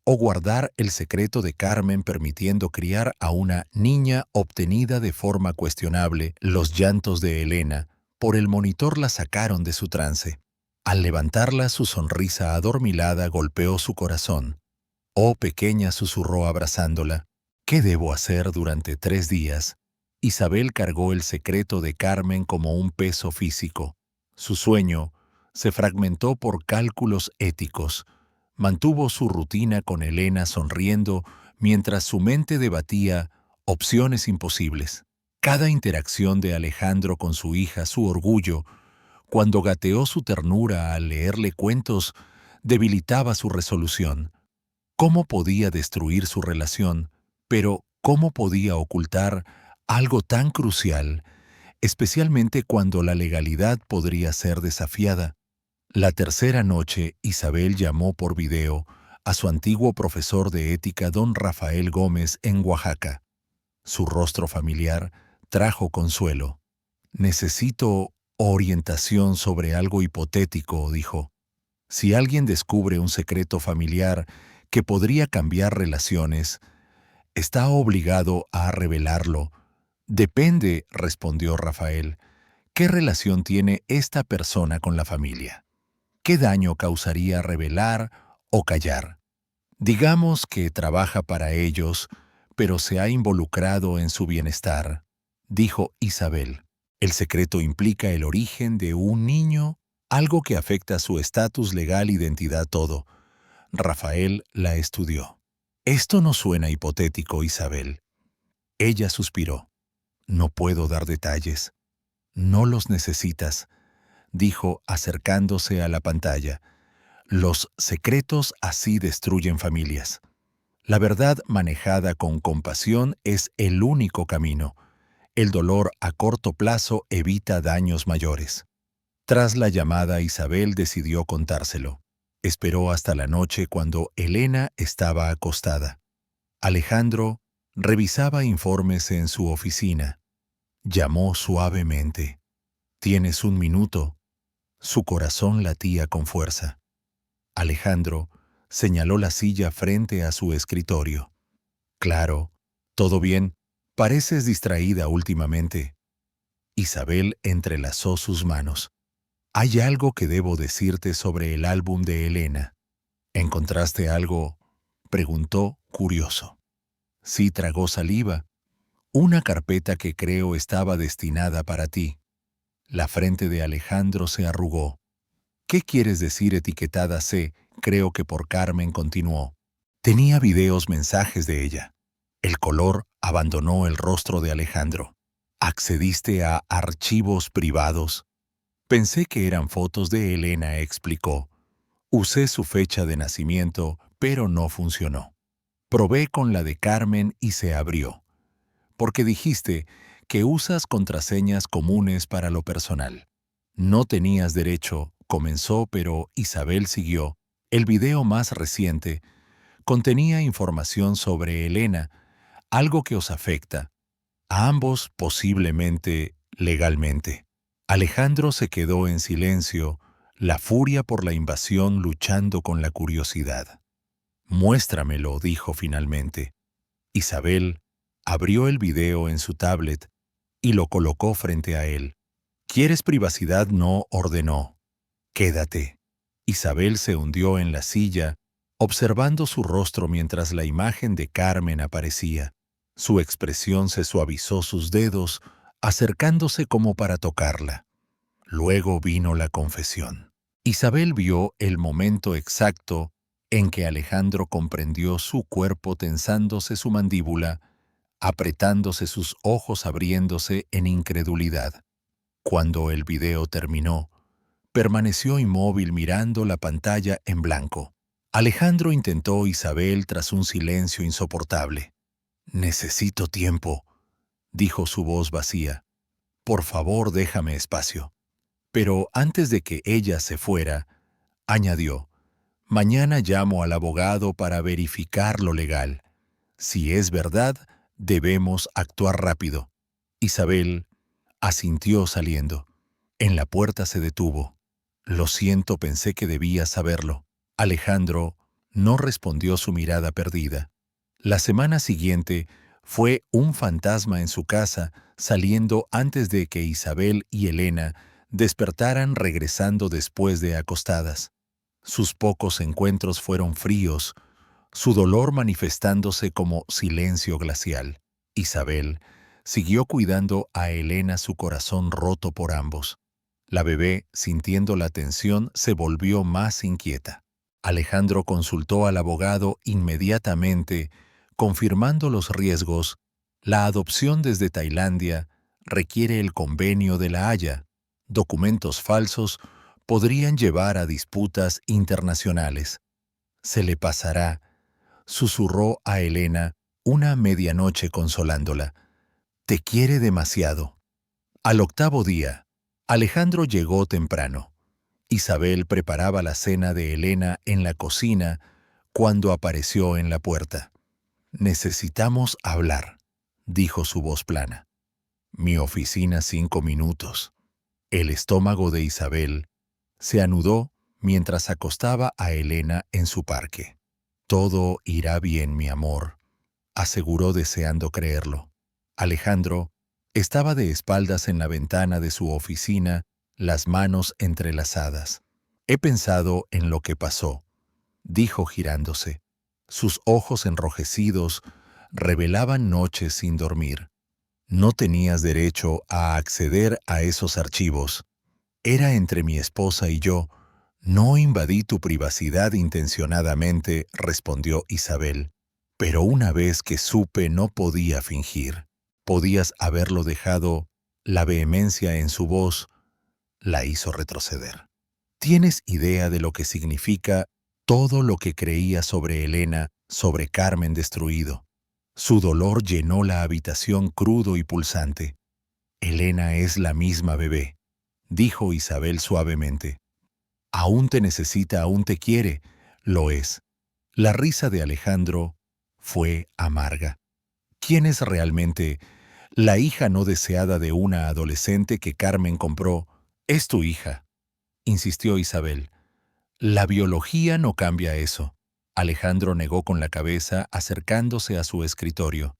o guardar el secreto de Carmen permitiendo criar a una niña obtenida de forma cuestionable. Los llantos de Elena por el monitor la sacaron de su trance. Al levantarla, su sonrisa adormilada golpeó su corazón. «Oh, pequeña», susurró abrazándola. «¿Qué debo hacer durante 3 días?» Isabel cargó el secreto de Carmen como un peso físico. Su sueño se fragmentó por cálculos éticos. Mantuvo su rutina con Elena sonriendo mientras su mente debatía opciones imposibles. Cada interacción de Alejandro con su hija, su orgullo, cuando gateó su ternura al leerle cuentos, debilitaba su resolución. ¿Cómo podía destruir su relación? Pero ¿cómo podía ocultar algo tan crucial, especialmente cuando la legalidad podría ser desafiada? La tercera noche, Isabel llamó por video a su antiguo profesor de ética, don Rafael Gómez, en Oaxaca. Su rostro familiar trajo consuelo. «Necesito orientación sobre algo hipotético», dijo. «Si alguien descubre un secreto familiar que podría cambiar relaciones, ¿está obligado a revelarlo?» «Depende», respondió Rafael. «¿Qué relación tiene esta persona con la familia? ¿Qué daño causaría revelar o callar? Digamos que trabaja para ellos, pero se ha involucrado en su bienestar», dijo Isabel. «El secreto implica el origen de un niño, algo que afecta su estatus legal, identidad, todo». Rafael la estudió. «Esto no suena hipotético, Isabel». Ella suspiró. «No puedo dar detalles». «No los necesitas», dijo acercándose a la pantalla. «Los secretos así destruyen familias. La verdad manejada con compasión es el único camino. El dolor a corto plazo evita daños mayores». Tras la llamada, Isabel decidió contárselo. Esperó hasta la noche cuando Elena estaba acostada. Alejandro revisaba informes en su oficina. Llamó suavemente. «¿Tienes un minuto?» Su corazón latía con fuerza. Alejandro señaló la silla frente a su escritorio. «Claro, todo bien. Pareces distraída últimamente». Isabel entrelazó sus manos. «Hay algo que debo decirte sobre el álbum de Elena». «¿Encontraste algo?», preguntó, curioso. Sí, tragó saliva. «Una carpeta que creo estaba destinada para ti». La frente de Alejandro se arrugó. «¿Qué quieres decir etiquetada C? Creo que por Carmen», continuó. Tenía videos, mensajes de ella. El color abandonó el rostro de Alejandro. «¿Accediste a archivos privados?» «Pensé que eran fotos de Elena», explicó. «Usé su fecha de nacimiento, pero no funcionó. Probé con la de Carmen y se abrió. Porque dijiste que usas contraseñas comunes para lo personal. No tenías derecho», comenzó, pero Isabel siguió. «El video más reciente contenía información sobre Elena, algo que os afecta, a ambos posiblemente legalmente». Alejandro se quedó en silencio, la furia por la invasión luchando con la curiosidad. «Muéstramelo», dijo finalmente. Isabel abrió el video en su tablet y lo colocó frente a él. «¿Quieres privacidad?», no, ordenó. «Quédate». Isabel se hundió en la silla, observando su rostro mientras la imagen de Carmen aparecía. Su expresión se suavizó, sus dedos acercándose como para tocarla. Luego vino la confesión. Isabel vio el momento exacto en que Alejandro comprendió su cuerpo, tensándose su mandíbula, apretándose sus ojos, abriéndose en incredulidad. Cuando el video terminó, permaneció inmóvil mirando la pantalla en blanco. Alejandro intentó Isabel tras un silencio insoportable. «Necesito tiempo», dijo su voz vacía. «Por favor, déjame espacio». Pero antes de que ella se fuera, añadió: «Mañana llamo al abogado para verificar lo legal. Si es verdad, debemos actuar rápido». Isabel asintió saliendo. En la puerta se detuvo. «Lo siento, pensé que debía saberlo». Alejandro no respondió su mirada perdida. La semana siguiente fue un fantasma en su casa, saliendo antes de que Isabel y Elena despertaran, regresando después de acostadas. Sus pocos encuentros fueron fríos, su dolor manifestándose como silencio glacial. Isabel siguió cuidando a Elena, su corazón roto por ambos. La bebé, sintiendo la tensión, se volvió más inquieta. Alejandro consultó al abogado inmediatamente, confirmando los riesgos. La adopción desde Tailandia requiere el convenio de La Haya. Documentos falsos podrían llevar a disputas internacionales. «Se le pasará», susurró a Elena una medianoche consolándola. «Te quiere demasiado». Al octavo día, Alejandro llegó temprano. Isabel preparaba la cena de Elena en la cocina cuando apareció en la puerta. «Necesitamos hablar», dijo su voz plana. «Mi oficina, 5 minutos». El estómago de Isabel se anudó mientras acostaba a Elena en su parque. «Todo irá bien, mi amor», aseguró deseando creerlo. Alejandro estaba de espaldas en la ventana de su oficina, las manos entrelazadas. «He pensado en lo que pasó», dijo girándose. Sus ojos enrojecidos revelaban noches sin dormir. «No tenías derecho a acceder a esos archivos. Era entre mi esposa y yo. No invadí tu privacidad intencionadamente», respondió Isabel. «Pero una vez que supe, no podía fingir. Podías haberlo dejado». La vehemencia en su voz la hizo retroceder. «¿Tienes idea de lo que significa todo lo que creía sobre Elena, sobre Carmen destruido?» Su dolor llenó la habitación, crudo y pulsante. «Elena es la misma bebé», dijo Isabel suavemente. «Aún te necesita, aún te quiere». «Lo es». La risa de Alejandro fue amarga. «¿Quién es realmente La hija no deseada de una adolescente que Carmen compró. Es tu hija, insistió Isabel. La biología no cambia eso. Alejandro negó con la cabeza, acercándose a su escritorio.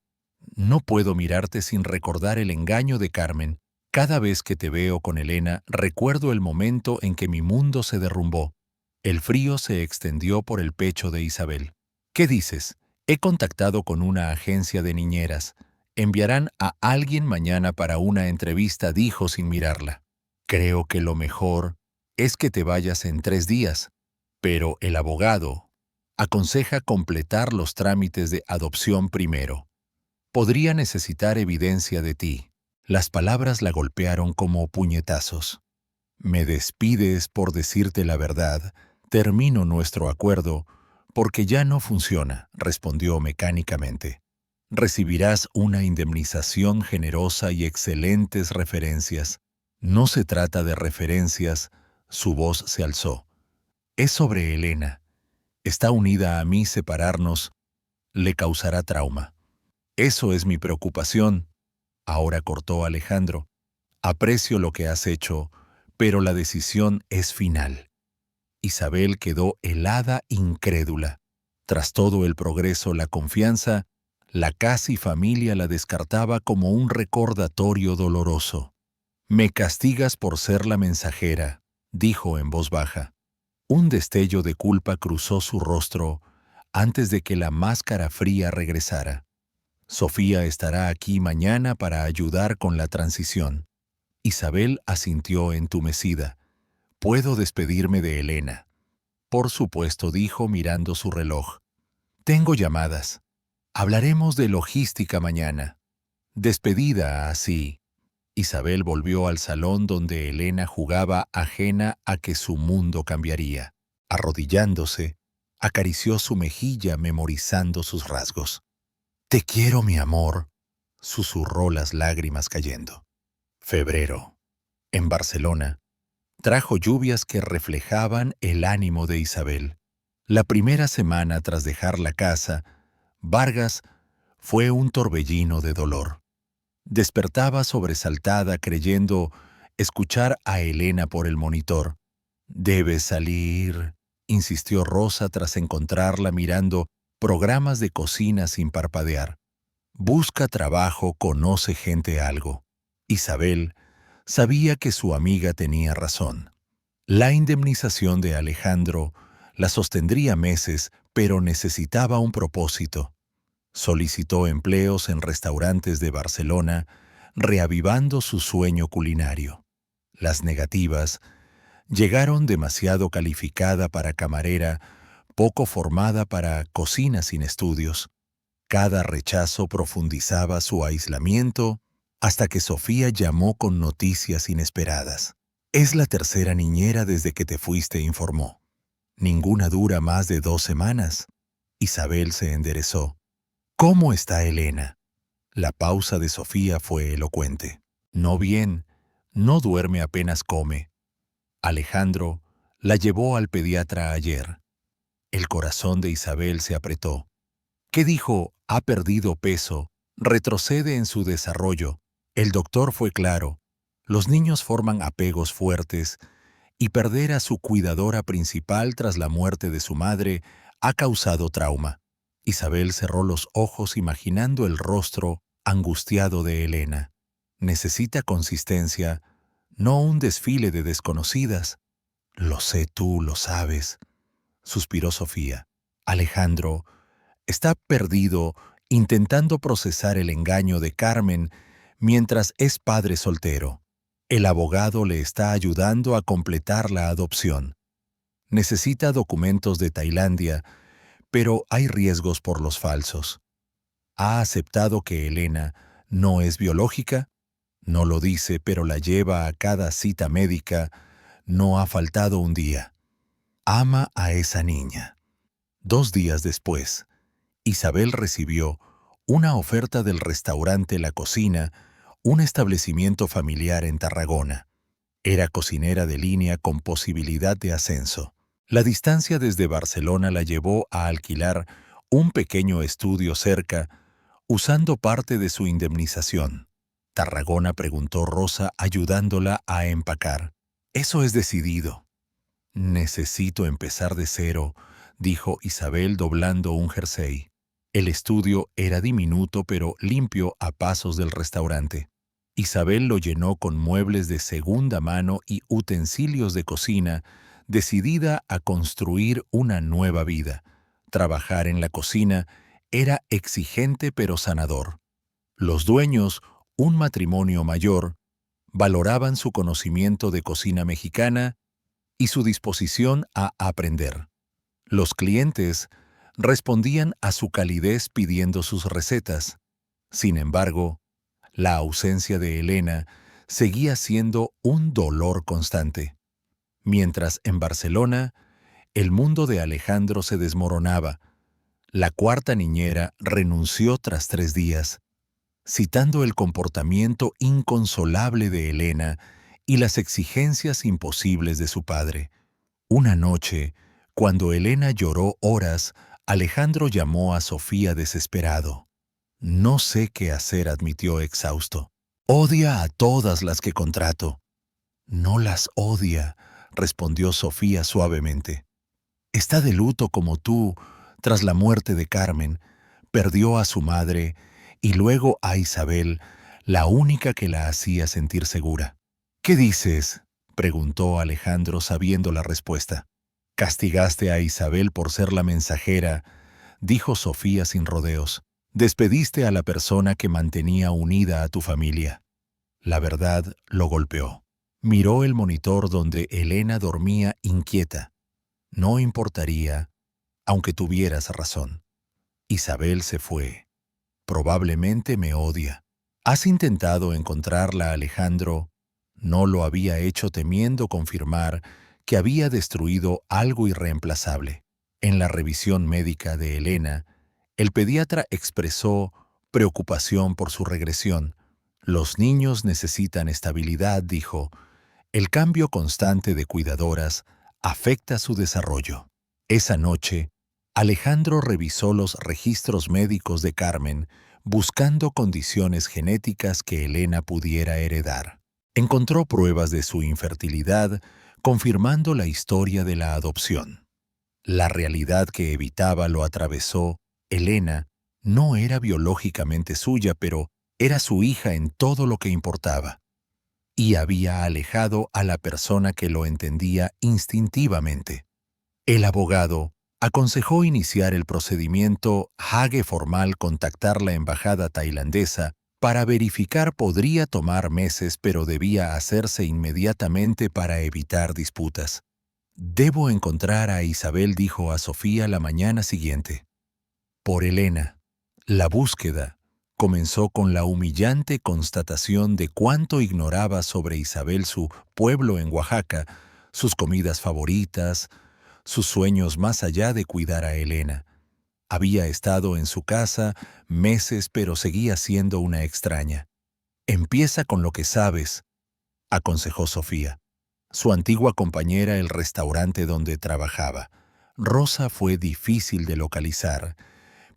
No puedo mirarte sin recordar el engaño de Carmen. Cada vez que te veo con Elena, recuerdo el momento en que mi mundo se derrumbó. El frío se extendió por el pecho de Isabel. ¿Qué dices? He contactado con una agencia de niñeras. Enviarán a alguien mañana para una entrevista, dijo sin mirarla. Creo que lo mejor es que te vayas en 3 días, pero el abogado aconseja completar los trámites de adopción primero. Podría necesitar evidencia de ti. Las palabras la golpearon como puñetazos. Me despides por decirte la verdad. Termino nuestro acuerdo porque ya no funciona, respondió mecánicamente. Recibirás una indemnización generosa y excelentes referencias. No se trata de referencias, su voz se alzó. Es sobre Elena. Está unida a mí, separarnos le causará trauma. Eso es mi preocupación. Ahora cortó Alejandro. Aprecio lo que has hecho, pero la decisión es final. Isabel quedó helada, incrédula. Tras todo el progreso, la confianza, la casi familia la descartaba como un recordatorio doloroso. Me castigas por ser la mensajera, dijo en voz baja. Un destello de culpa cruzó su rostro antes de que la máscara fría regresara. Sofía estará aquí mañana para ayudar con la transición. Isabel asintió entumecida. Puedo despedirme de Elena. Por supuesto, dijo mirando su reloj. Tengo llamadas. Hablaremos de logística mañana. Despedida así. Isabel volvió al salón donde Elena jugaba, ajena a que su mundo cambiaría. Arrodillándose, acarició su mejilla memorizando sus rasgos. «Te quiero, mi amor», susurró, las lágrimas cayendo. Febrero. En Barcelona, trajo lluvias que reflejaban el ánimo de Isabel. La primera semana tras dejar la casa, Vargas fue un torbellino de dolor. Despertaba sobresaltada creyendo escuchar a Elena por el monitor. «Debes salir», insistió Rosa tras encontrarla mirando programas de cocina sin parpadear. «Busca trabajo, conoce gente algo». Isabel sabía que su amiga tenía razón. La indemnización de Alejandro la sostendría meses, pero necesitaba un propósito. Solicitó empleos en restaurantes de Barcelona, reavivando su sueño culinario. Las negativas llegaron demasiado calificada para camarera, poco formada para cocina sin estudios. Cada rechazo profundizaba su aislamiento hasta que Sofía llamó con noticias inesperadas. «Es la tercera niñera desde que te fuiste», informó. «Ninguna dura más de 2 semanas». Isabel se enderezó. «¿Cómo está Elena?» La pausa de Sofía fue elocuente. «No bien, no duerme, apenas come. Alejandro la llevó al pediatra ayer». El corazón de Isabel se apretó. ¿Qué dijo? «Ha perdido peso, retrocede en su desarrollo». El doctor fue claro. Los niños forman apegos fuertes y perder a su cuidadora principal tras la muerte de su madre ha causado trauma. Isabel cerró los ojos imaginando el rostro angustiado de Elena. Necesita consistencia, no un desfile de desconocidas. «Lo sé, tú lo sabes», suspiró Sofía. «Alejandro está perdido intentando procesar el engaño de Carmen mientras es padre soltero. El abogado le está ayudando a completar la adopción. Necesita documentos de Tailandia, pero hay riesgos por los falsos. Ha aceptado que Elena no es biológica, no lo dice, pero la lleva a cada cita médica, no ha faltado un día. Ama a esa niña». 2 días después, Isabel recibió una oferta del restaurante La Cocina, un establecimiento familiar en Tarragona. Era cocinera de línea con posibilidad de ascenso. La distancia desde Barcelona la llevó a alquilar un pequeño estudio cerca, usando parte de su indemnización. Tarragona?, preguntó Rosa, ayudándola a empacar. Eso es decidido. Necesito empezar de cero, dijo Isabel doblando un jersey. El estudio era diminuto pero limpio a pasos del restaurante. Isabel lo llenó con muebles de segunda mano y utensilios de cocina, decidida a construir una nueva vida. Trabajar en la cocina era exigente pero sanador. Los dueños, un matrimonio mayor, valoraban su conocimiento de cocina mexicana y su disposición a aprender. Los clientes respondían a su calidez pidiendo sus recetas. Sin embargo, la ausencia de Elena seguía siendo un dolor constante. Mientras en Barcelona, el mundo de Alejandro se desmoronaba. La cuarta niñera renunció tras 3 días, citando el comportamiento inconsolable de Elena y las exigencias imposibles de su padre. Una noche, cuando Elena lloró horas, Alejandro llamó a Sofía desesperado. No sé qué hacer, admitió exhausto. Odia a todas las que contrato. No las odia, respondió Sofía suavemente. Está de luto como tú, tras la muerte de Carmen. Perdió a su madre y luego a Isabel, la única que la hacía sentir segura. ¿Qué dices?, preguntó Alejandro sabiendo la respuesta. Castigaste a Isabel por ser la mensajera, dijo Sofía sin rodeos. Despediste a la persona que mantenía unida a tu familia. La verdad lo golpeó. Miró el monitor donde Elena dormía inquieta. No importaría, aunque tuvieras razón. Isabel se fue. Probablemente me odia. ¿Has intentado encontrarla, Alejandro? No lo había hecho temiendo confirmar que había destruido algo irreemplazable. En la revisión médica de Elena, el pediatra expresó preocupación por su regresión. Los niños necesitan estabilidad, dijo. El cambio constante de cuidadoras afecta su desarrollo. Esa noche, Alejandro revisó los registros médicos de Carmen, buscando condiciones genéticas que Elena pudiera heredar. Encontró pruebas de su infertilidad, confirmando la historia de la adopción. La realidad que evitaba lo atravesó. Elena no era biológicamente suya, pero era su hija en todo lo que importaba. Y había alejado a la persona que lo entendía instintivamente. El abogado aconsejó iniciar el procedimiento Hague formal, contactar la embajada tailandesa para verificar. Podría tomar meses, pero debía hacerse inmediatamente para evitar disputas. Debo encontrar a Isabel, dijo a Sofía la mañana siguiente. Por Elena. La búsqueda comenzó con la humillante constatación de cuánto ignoraba sobre Isabel, su pueblo en Oaxaca, sus comidas favoritas, sus sueños más allá de cuidar a Elena. Había estado en su casa meses, pero seguía siendo una extraña. Empieza con lo que sabes, aconsejó Sofía. Su antigua compañera, el restaurante donde trabajaba. Rosa fue difícil de localizar,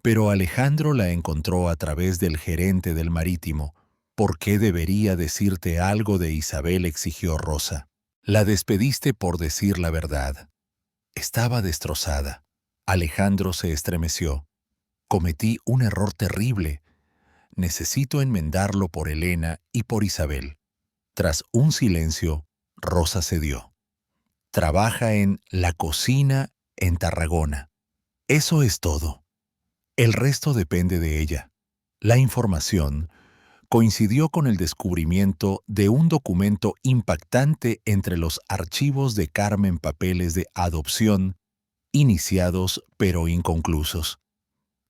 pero Alejandro la encontró a través del gerente del Marítimo. ¿Por qué debería decirte algo de Isabel?, exigió Rosa. La despediste por decir la verdad. Estaba destrozada. Alejandro se estremeció. Cometí un error terrible. Necesito enmendarlo por Elena y por Isabel. Tras un silencio, Rosa cedió. Trabaja en la cocina en Tarragona. Eso es todo. El resto depende de ella. La información coincidió con el descubrimiento de un documento impactante entre los archivos de Carmen, papeles de adopción, iniciados pero inconclusos.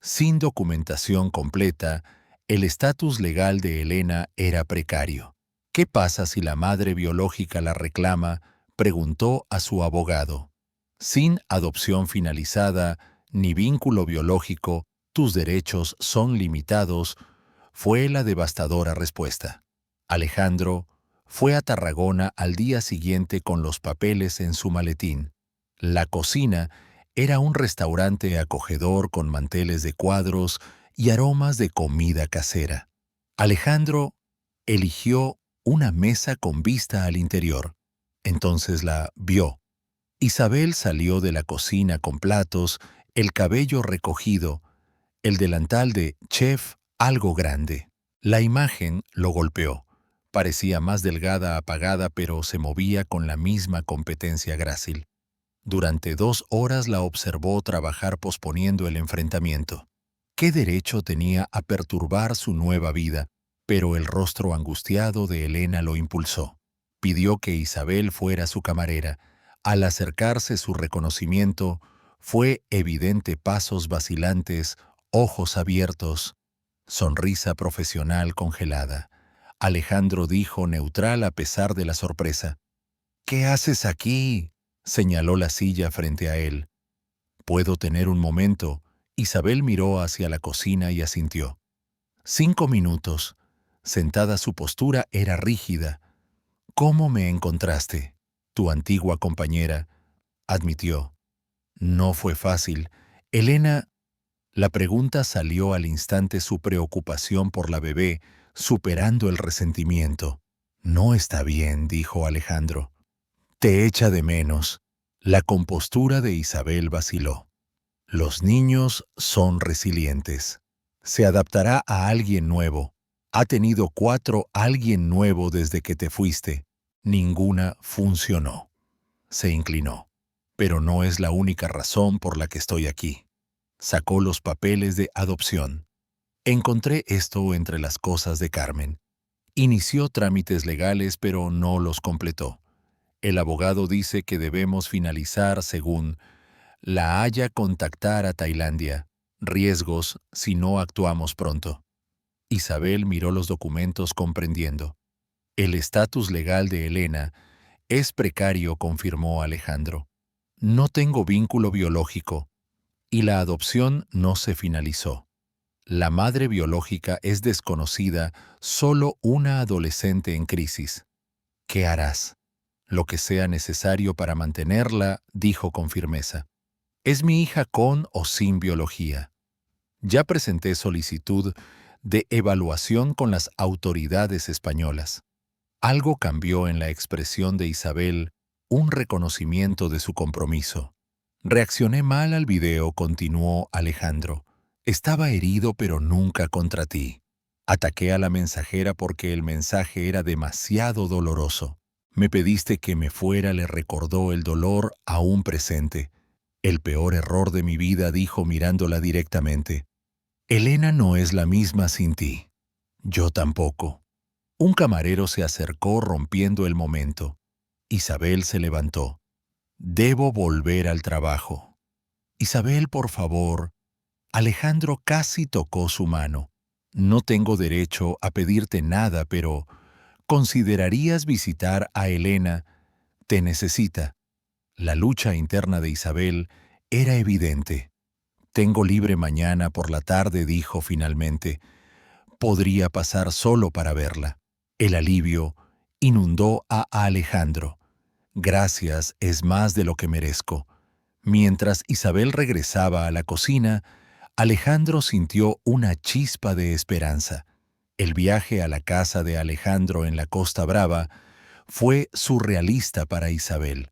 Sin documentación completa, el estatus legal de Elena era precario. ¿Qué pasa si la madre biológica la reclama?, preguntó a su abogado. Sin adopción finalizada ni vínculo biológico, tus derechos son limitados, fue la devastadora respuesta. Alejandro fue a Tarragona al día siguiente con los papeles en su maletín. La cocina era un restaurante acogedor con manteles de cuadros y aromas de comida casera. Alejandro eligió una mesa con vista al interior. Entonces la vio. Isabel salió de la cocina con platos, el cabello recogido, el delantal de chef algo grande. La imagen lo golpeó. Parecía más delgada, apagada, pero se movía con la misma competencia grácil. Durante 2 horas la observó trabajar posponiendo el enfrentamiento. ¿Qué derecho tenía a perturbar su nueva vida? Pero el rostro angustiado de Elena lo impulsó. Pidió que Isabel fuera su camarera. Al acercarse su reconocimiento, fue evidente pasos vacilantes, ojos abiertos, sonrisa profesional congelada. Alejandro dijo neutral a pesar de la sorpresa. «¿Qué haces aquí?», señaló la silla frente a él. «¿Puedo tener un momento?». Isabel miró hacia la cocina y asintió. 5 minutos. Sentada, su postura era rígida. «¿Cómo me encontraste?». «Tu antigua compañera», admitió. «No fue fácil». Elena, la pregunta salió al instante su preocupación por la bebé, superando el resentimiento. «No está bien», dijo Alejandro. «Te echa de menos». La compostura de Isabel vaciló. Los niños son resilientes. Se adaptará a alguien nuevo. Ha tenido 4 alguien nuevo desde que te fuiste. Ninguna funcionó. Se inclinó. Pero no es la única razón por la que estoy aquí. Sacó los papeles de adopción. Encontré esto entre las cosas de Carmen. Inició trámites legales, pero no los completó. El abogado dice que debemos finalizar según La Haya contactar a Tailandia. Riesgos si no actuamos pronto. Isabel miró los documentos comprendiendo. El estatus legal de Elena es precario, confirmó Alejandro. No tengo vínculo biológico y la adopción no se finalizó. La madre biológica es desconocida, solo una adolescente en crisis. ¿Qué harás? Lo que sea necesario para mantenerla, dijo con firmeza. Es mi hija con o sin biología. Ya presenté solicitud de evaluación con las autoridades españolas. Algo cambió en la expresión de Isabel, un reconocimiento de su compromiso. Reaccioné mal al video, continuó Alejandro. Estaba herido, pero nunca contra ti. Ataqué a la mensajera porque el mensaje era demasiado doloroso. Me pediste que me fuera, le recordó el dolor aún presente. El peor error de mi vida, dijo mirándola directamente. Elena no es la misma sin ti. Yo tampoco. Un camarero se acercó rompiendo el momento. Isabel se levantó. Debo volver al trabajo. Isabel, por favor. Alejandro casi tocó su mano. No tengo derecho a pedirte nada, pero ¿considerarías visitar a Elena? Te necesita. La lucha interna de Isabel era evidente. Tengo libre mañana por la tarde, dijo finalmente. Podría pasar solo para verla. El alivio inundó a Alejandro. Gracias, es más de lo que merezco. Mientras Isabel regresaba a la cocina, Alejandro sintió una chispa de esperanza. El viaje a la casa de Alejandro en la Costa Brava fue surrealista para Isabel.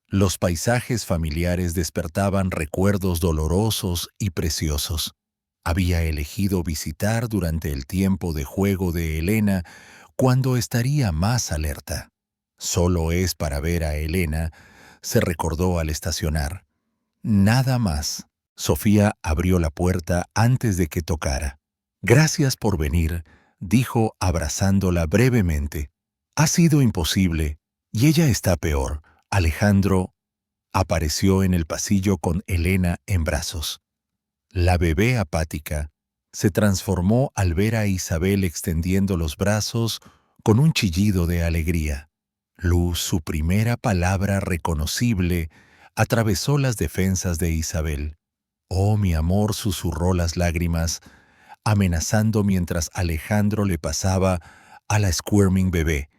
Los paisajes familiares despertaban recuerdos dolorosos y preciosos. Había elegido visitar durante el tiempo de juego de Elena cuando estaría más alerta. Solo es para ver a Elena, se recordó al estacionar. Nada más. Sofía abrió la puerta antes de que tocara. Gracias por venir, dijo abrazándola brevemente. Ha sido imposible, y ella está peor. Alejandro apareció en el pasillo con Elena en brazos. La bebé apática se transformó al ver a Isabel extendiendo los brazos con un chillido de alegría. Luz, su primera palabra reconocible, atravesó las defensas de Isabel. «Oh, mi amor», susurró las lágrimas, amenazando mientras Alejandro le pasaba a la squirming bebé.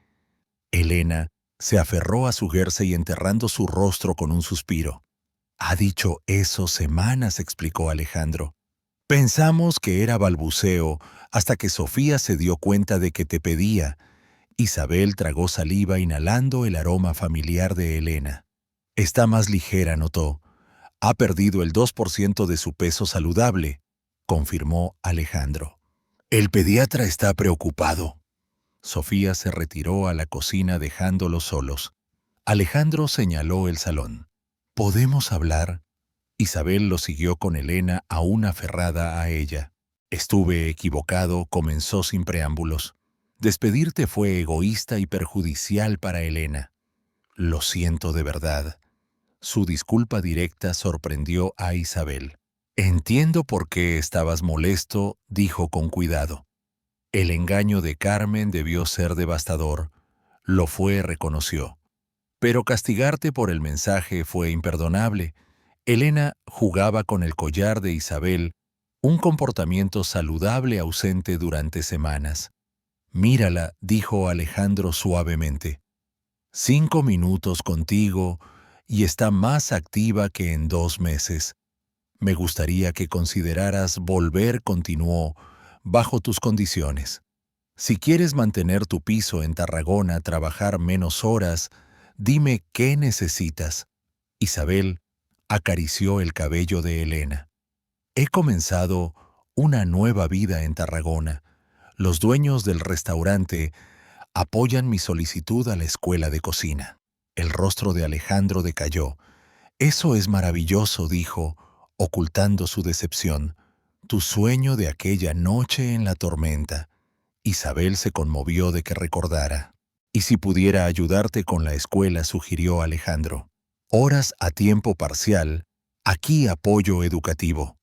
Elena se aferró a su jersey enterrando su rostro con un suspiro. «Ha dicho eso semanas», explicó Alejandro. Pensamos que era balbuceo hasta que Sofía se dio cuenta de que te pedía. Isabel tragó saliva inhalando el aroma familiar de Elena. Está más ligera, notó. Ha perdido el 2% de su peso saludable, confirmó Alejandro. El pediatra está preocupado. Sofía se retiró a la cocina dejándolos solos. Alejandro señaló el salón. ¿Podemos hablar? Isabel lo siguió con Elena aún aferrada a ella. Estuve equivocado, comenzó sin preámbulos. Despedirte fue egoísta y perjudicial para Elena. Lo siento de verdad. Su disculpa directa sorprendió a Isabel. Entiendo por qué estabas molesto, dijo con cuidado. El engaño de Carmen debió ser devastador. Lo fue, reconoció. Pero castigarte por el mensaje fue imperdonable. Elena jugaba con el collar de Isabel, un comportamiento saludable ausente durante semanas. Mírala, dijo Alejandro suavemente. 5 minutos contigo y está más activa que en 2 meses. Me gustaría que consideraras volver, continuó, bajo tus condiciones. Si quieres mantener tu piso en Tarragona, trabajar menos horas, dime qué necesitas. Isabel acarició el cabello de Elena. He comenzado una nueva vida en Tarragona. Los dueños del restaurante apoyan mi solicitud a la escuela de cocina. El rostro de Alejandro decayó. Eso es maravilloso, dijo, ocultando su decepción. Tu sueño de aquella noche en la tormenta. Isabel se conmovió de que recordara. Y si pudiera ayudarte con la escuela, sugirió Alejandro. Horas a tiempo parcial, aquí apoyo educativo.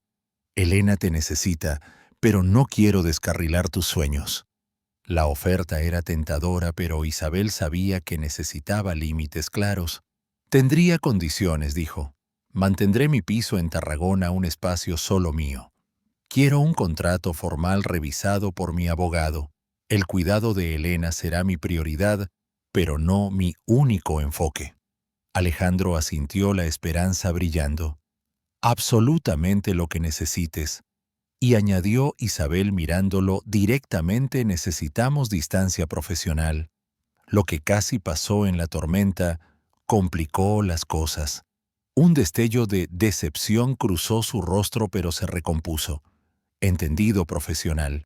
Elena te necesita, pero no quiero descarrilar tus sueños. La oferta era tentadora, pero Isabel sabía que necesitaba límites claros. Tendría condiciones, dijo. Mantendré mi piso en Tarragona un espacio solo mío. Quiero un contrato formal revisado por mi abogado. El cuidado de Elena será mi prioridad, pero no mi único enfoque. Alejandro asintió, la esperanza brillando. Absolutamente lo que necesites. Y añadió Isabel mirándolo directamente, necesitamos distancia profesional. Lo que casi pasó en la tormenta complicó las cosas. Un destello de decepción cruzó su rostro, pero se recompuso. Entendido, profesional.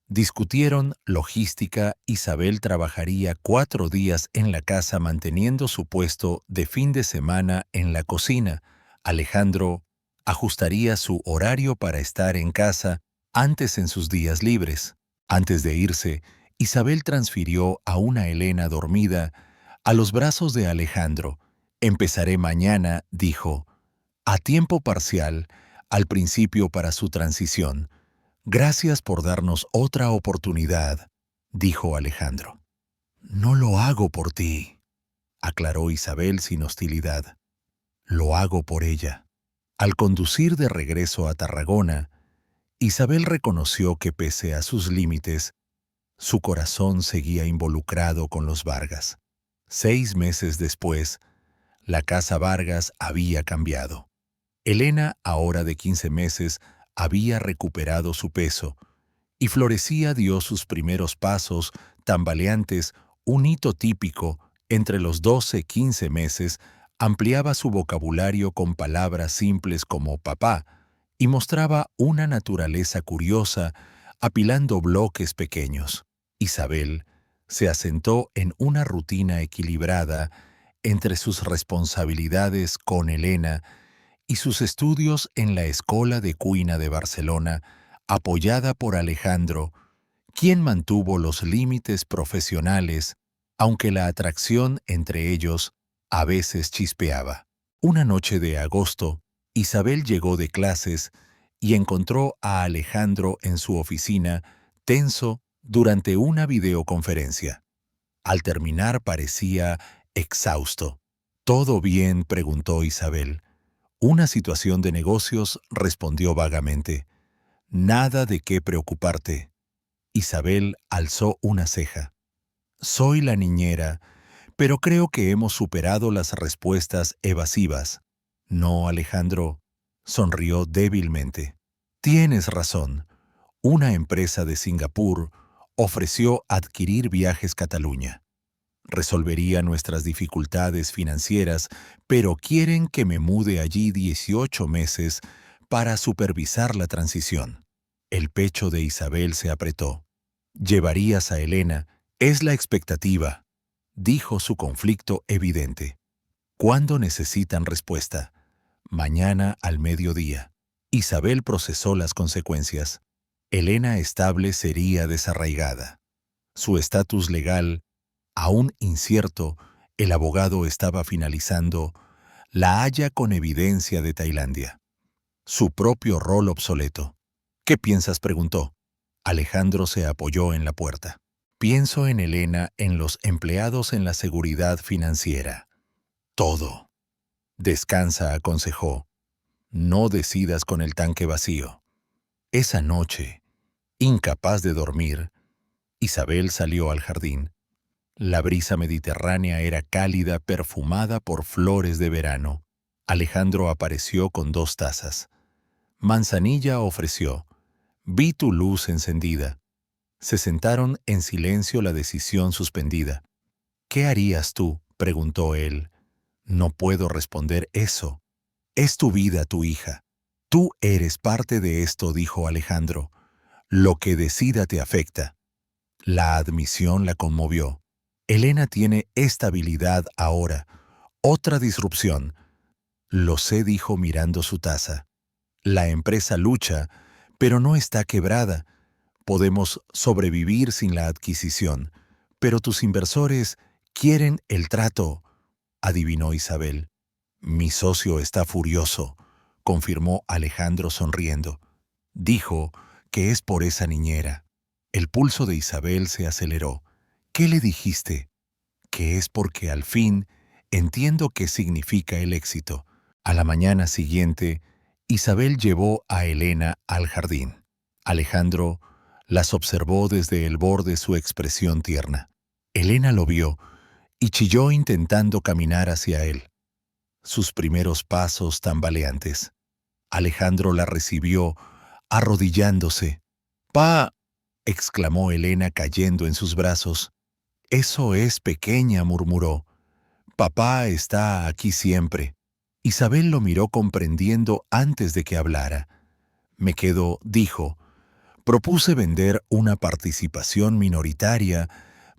Discutieron logística. Isabel trabajaría 4 días en la casa manteniendo su puesto de fin de semana en la cocina. Alejandro ajustaría su horario para estar en casa antes en sus días libres. Antes de irse, Isabel transfirió a una Elena dormida a los brazos de Alejandro. Empezaré mañana, dijo, a tiempo parcial, al principio para su transición. Gracias por darnos otra oportunidad, dijo Alejandro. No lo hago por ti, aclaró Isabel sin hostilidad. Lo hago por ella. Al conducir de regreso a Tarragona, Isabel reconoció que pese a sus límites, su corazón seguía involucrado con los Vargas. 6 meses después, la casa Vargas había cambiado. Elena, ahora de 15 meses, había recuperado su peso, y Florecía dio sus primeros pasos tambaleantes, un hito típico entre los 12-15 meses, ampliaba su vocabulario con palabras simples como papá y mostraba una naturaleza curiosa, apilando bloques pequeños. Isabel se asentó en una rutina equilibrada entre sus responsabilidades con Elena y sus estudios en la Escola de Cuina de Barcelona, apoyada por Alejandro, quien mantuvo los límites profesionales, aunque la atracción entre ellos a veces chispeaba. Una noche de agosto, Isabel llegó de clases y encontró a Alejandro en su oficina, tenso durante una videoconferencia. Al terminar parecía exhausto. ¿Todo bien?, preguntó Isabel. Una situación de negocios, respondió vagamente. Nada de qué preocuparte. Isabel alzó una ceja. Soy la niñera, pero creo que hemos superado las respuestas evasivas. No, Alejandro, sonrió débilmente. Tienes razón. Una empresa de Singapur ofreció adquirir Viajes Cataluña. Resolvería nuestras dificultades financieras, pero quieren que me mude allí 18 meses para supervisar la transición. El pecho de Isabel se apretó. Llevarías a Elena, es la expectativa, dijo su conflicto evidente. ¿Cuándo necesitan respuesta? Mañana al mediodía. Isabel procesó las consecuencias. Elena estable sería desarraigada. Su estatus legal, aún incierto, el abogado estaba finalizando la haya con evidencia de Tailandia. Su propio rol obsoleto. ¿Qué piensas?, preguntó. Alejandro se apoyó en la puerta. Pienso en Elena, en los empleados, en la seguridad financiera. Todo. Descansa, aconsejó. No decidas con el tanque vacío. Esa noche, incapaz de dormir, Isabel salió al jardín. La brisa mediterránea era cálida, perfumada por flores de verano. Alejandro apareció con 2 tazas. Manzanilla ofreció. Vi tu luz encendida. Se sentaron en silencio, la decisión suspendida. ¿Qué harías tú?, preguntó él. No puedo responder eso. Es tu vida, tu hija. Tú eres parte de esto, dijo Alejandro. Lo que decida te afecta. La admisión la conmovió. Elena tiene estabilidad ahora. Otra disrupción. Lo sé, dijo mirando su taza. La empresa lucha, pero no está quebrada. Podemos sobrevivir sin la adquisición, pero tus inversores quieren el trato, adivinó Isabel. Mi socio está furioso, confirmó Alejandro sonriendo. Dijo que es por esa niñera. El pulso de Isabel se aceleró. ¿Qué le dijiste? Que es porque al fin entiendo qué significa el éxito. A la mañana siguiente, Isabel llevó a Elena al jardín. Alejandro las observó desde el borde, su expresión tierna. Elena lo vio y chilló intentando caminar hacia él. Sus primeros pasos tambaleantes. Alejandro la recibió, arrodillándose. «¡Pa!», exclamó Elena cayendo en sus brazos. «Eso es, pequeña», murmuró. «Papá está aquí siempre». Isabel lo miró comprendiendo antes de que hablara. «Me quedo», dijo. «Propuse vender una participación minoritaria,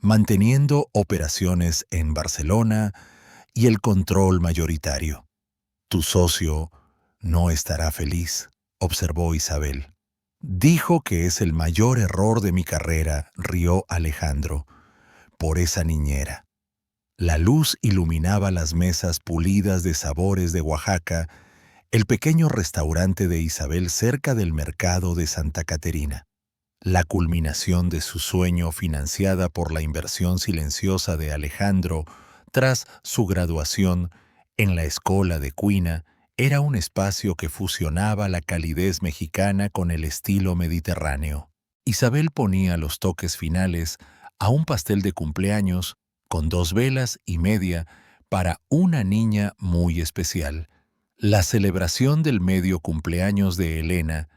manteniendo operaciones en Barcelona y el control mayoritario». «Tu socio no estará feliz», observó Isabel. «Dijo que es el mayor error de mi carrera», rió Alejandro, «por esa niñera». La luz iluminaba las mesas pulidas de sabores de Oaxaca, el pequeño restaurante de Isabel cerca del mercado de Santa Caterina. La culminación de su sueño, financiada por la inversión silenciosa de Alejandro tras su graduación en la Escola de Cuina, era un espacio que fusionaba la calidez mexicana con el estilo mediterráneo. Isabel ponía los toques finales a un pastel de cumpleaños con 2 velas y media para una niña muy especial. La celebración del medio cumpleaños de Elena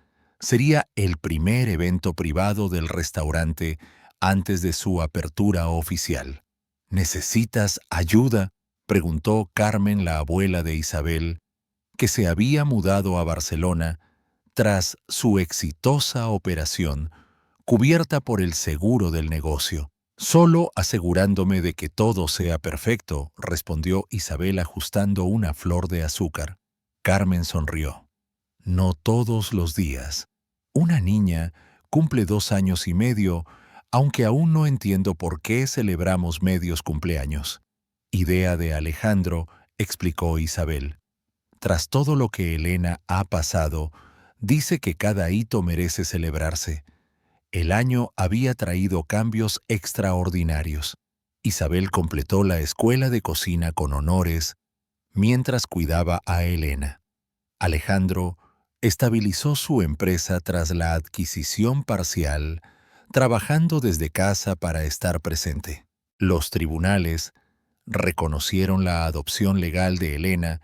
sería el primer evento privado del restaurante antes de su apertura oficial. «¿Necesitas ayuda?», preguntó Carmen, la abuela de Isabel, que se había mudado a Barcelona tras su exitosa operación, cubierta por el seguro del negocio. «Solo asegurándome de que todo sea perfecto», respondió Isabel ajustando una flor de azúcar. Carmen sonrió. «No todos los días. Una niña cumple 2 años y medio, aunque aún no entiendo por qué celebramos medios cumpleaños». «Idea de Alejandro», explicó Isabel. «Tras todo lo que Elena ha pasado, dice que cada hito merece celebrarse». El año había traído cambios extraordinarios. Isabel completó la escuela de cocina con honores mientras cuidaba a Elena. Alejandro estabilizó su empresa tras la adquisición parcial, trabajando desde casa para estar presente. Los tribunales reconocieron la adopción legal de Elena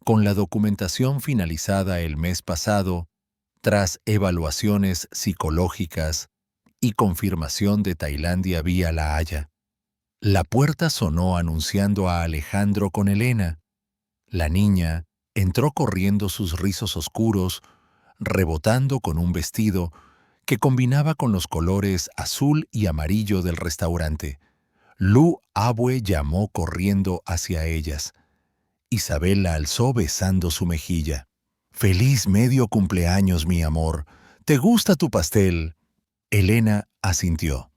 con la documentación finalizada el mes pasado, Tras evaluaciones psicológicas y confirmación de Tailandia vía La Haya, la puerta sonó anunciando a Alejandro con Elena. La niña entró corriendo sus rizos oscuros, rebotando con un vestido que combinaba con los colores azul y amarillo del restaurante. Lu Abue llamó corriendo hacia ellas. Isabel la alzó besando su mejilla. «Feliz medio cumpleaños, mi amor. ¿Te gusta tu pastel?» Elena asintió.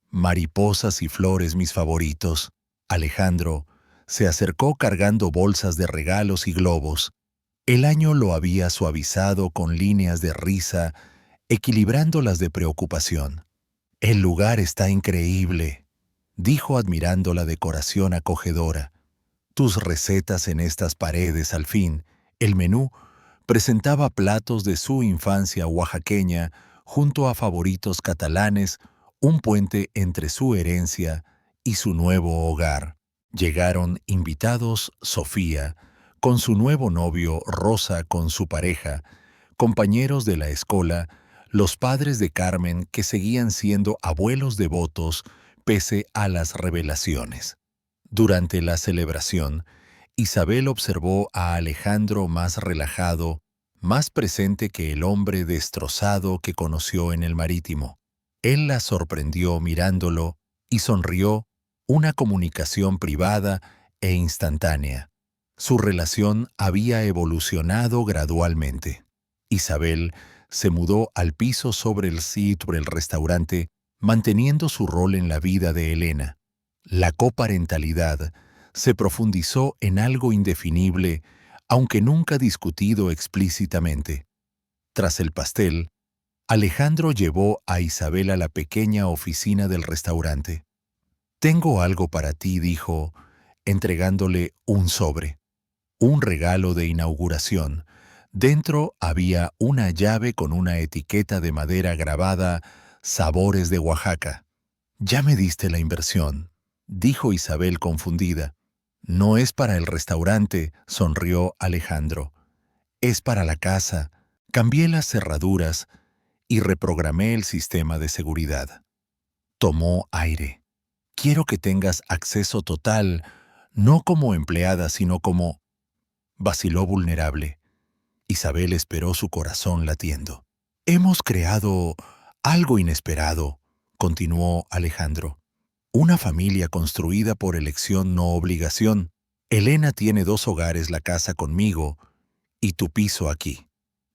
«Mariposas y flores, mis favoritos». Alejandro se acercó cargando bolsas de regalos y globos. El año lo había suavizado con líneas de risa, equilibrándolas de preocupación. «El lugar está increíble», dijo admirando la decoración acogedora. «Tus recetas en estas paredes, al fin». El menú presentaba platos de su infancia oaxaqueña junto a favoritos catalanes, un puente entre su herencia y su nuevo hogar. Llegaron invitados Sofía, con su nuevo novio, Rosa con su pareja, compañeros de la escuela, los padres de Carmen que seguían siendo abuelos devotos pese a las revelaciones. Durante la celebración, Isabel observó a Alejandro más relajado, más presente que el hombre destrozado que conoció en el Marítimo. Él la sorprendió mirándolo y sonrió, una comunicación privada e instantánea. Su relación había evolucionado gradualmente. Isabel se mudó al piso sobre el sitio del restaurante, manteniendo su rol en la vida de Elena. La coparentalidad se profundizó en algo indefinible, aunque nunca discutido explícitamente. Tras el pastel, Alejandro llevó a Isabel a la pequeña oficina del restaurante. «Tengo algo para ti», dijo, entregándole un sobre. Un regalo de inauguración. Dentro había una llave con una etiqueta de madera grabada «Sabores de Oaxaca». «Ya me diste la inversión», dijo Isabel confundida. «No es para el restaurante», sonrió Alejandro. «Es para la casa. Cambié las cerraduras y reprogramé el sistema de seguridad». Tomó aire. «Quiero que tengas acceso total, no como empleada, sino como...» Vaciló vulnerable. Isabel esperó, su corazón latiendo. «Hemos creado algo inesperado», continuó Alejandro. «Una familia construida por elección, no obligación. Elena tiene 2 hogares, la casa conmigo y tu piso aquí.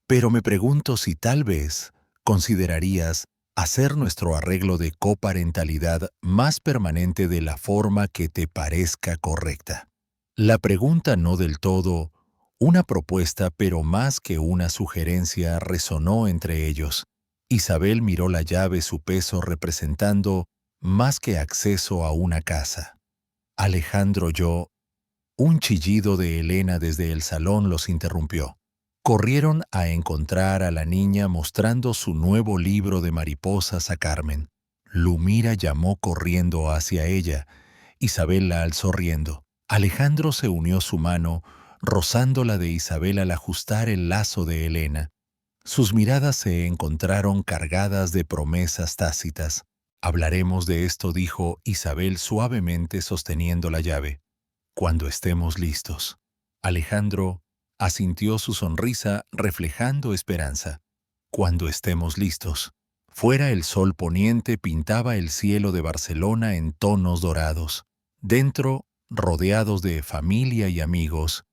Pero me pregunto si tal vez considerarías hacer nuestro arreglo de coparentalidad más permanente de la forma que te parezca correcta». La pregunta, no del todo una propuesta, pero más que una sugerencia, resonó entre ellos. Isabel miró la llave, su peso representando más que acceso a una casa. Alejandro oyó un chillido de Elena desde el salón, los interrumpió. Corrieron a encontrar a la niña mostrando su nuevo libro de mariposas a Carmen. Lumira llamó corriendo hacia ella. Isabel la alzó riendo. Alejandro se unió su mano, rozando la de Isabel al ajustar el lazo de Elena. Sus miradas se encontraron cargadas de promesas tácitas. «Hablaremos de esto», dijo Isabel suavemente sosteniendo la llave. «Cuando estemos listos». Alejandro asintió, su sonrisa reflejando esperanza. «Cuando estemos listos». Fuera, el sol poniente pintaba el cielo de Barcelona en tonos dorados. Dentro, rodeados de familia y amigos,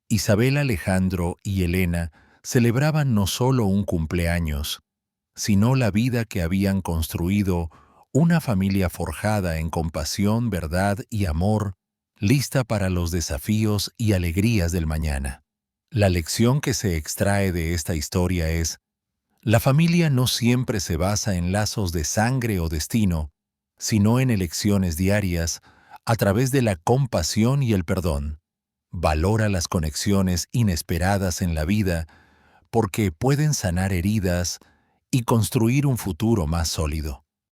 Isabel, Alejandro y Elena celebraban no solo un cumpleaños, sino la vida que habían construido, una familia forjada en compasión, verdad y amor, lista para los desafíos y alegrías del mañana. La lección que se extrae de esta historia es: la familia no siempre se basa en lazos de sangre o destino, sino en elecciones diarias a través de la compasión y el perdón. Valora las conexiones inesperadas en la vida porque pueden sanar heridas y construir un futuro más sólido.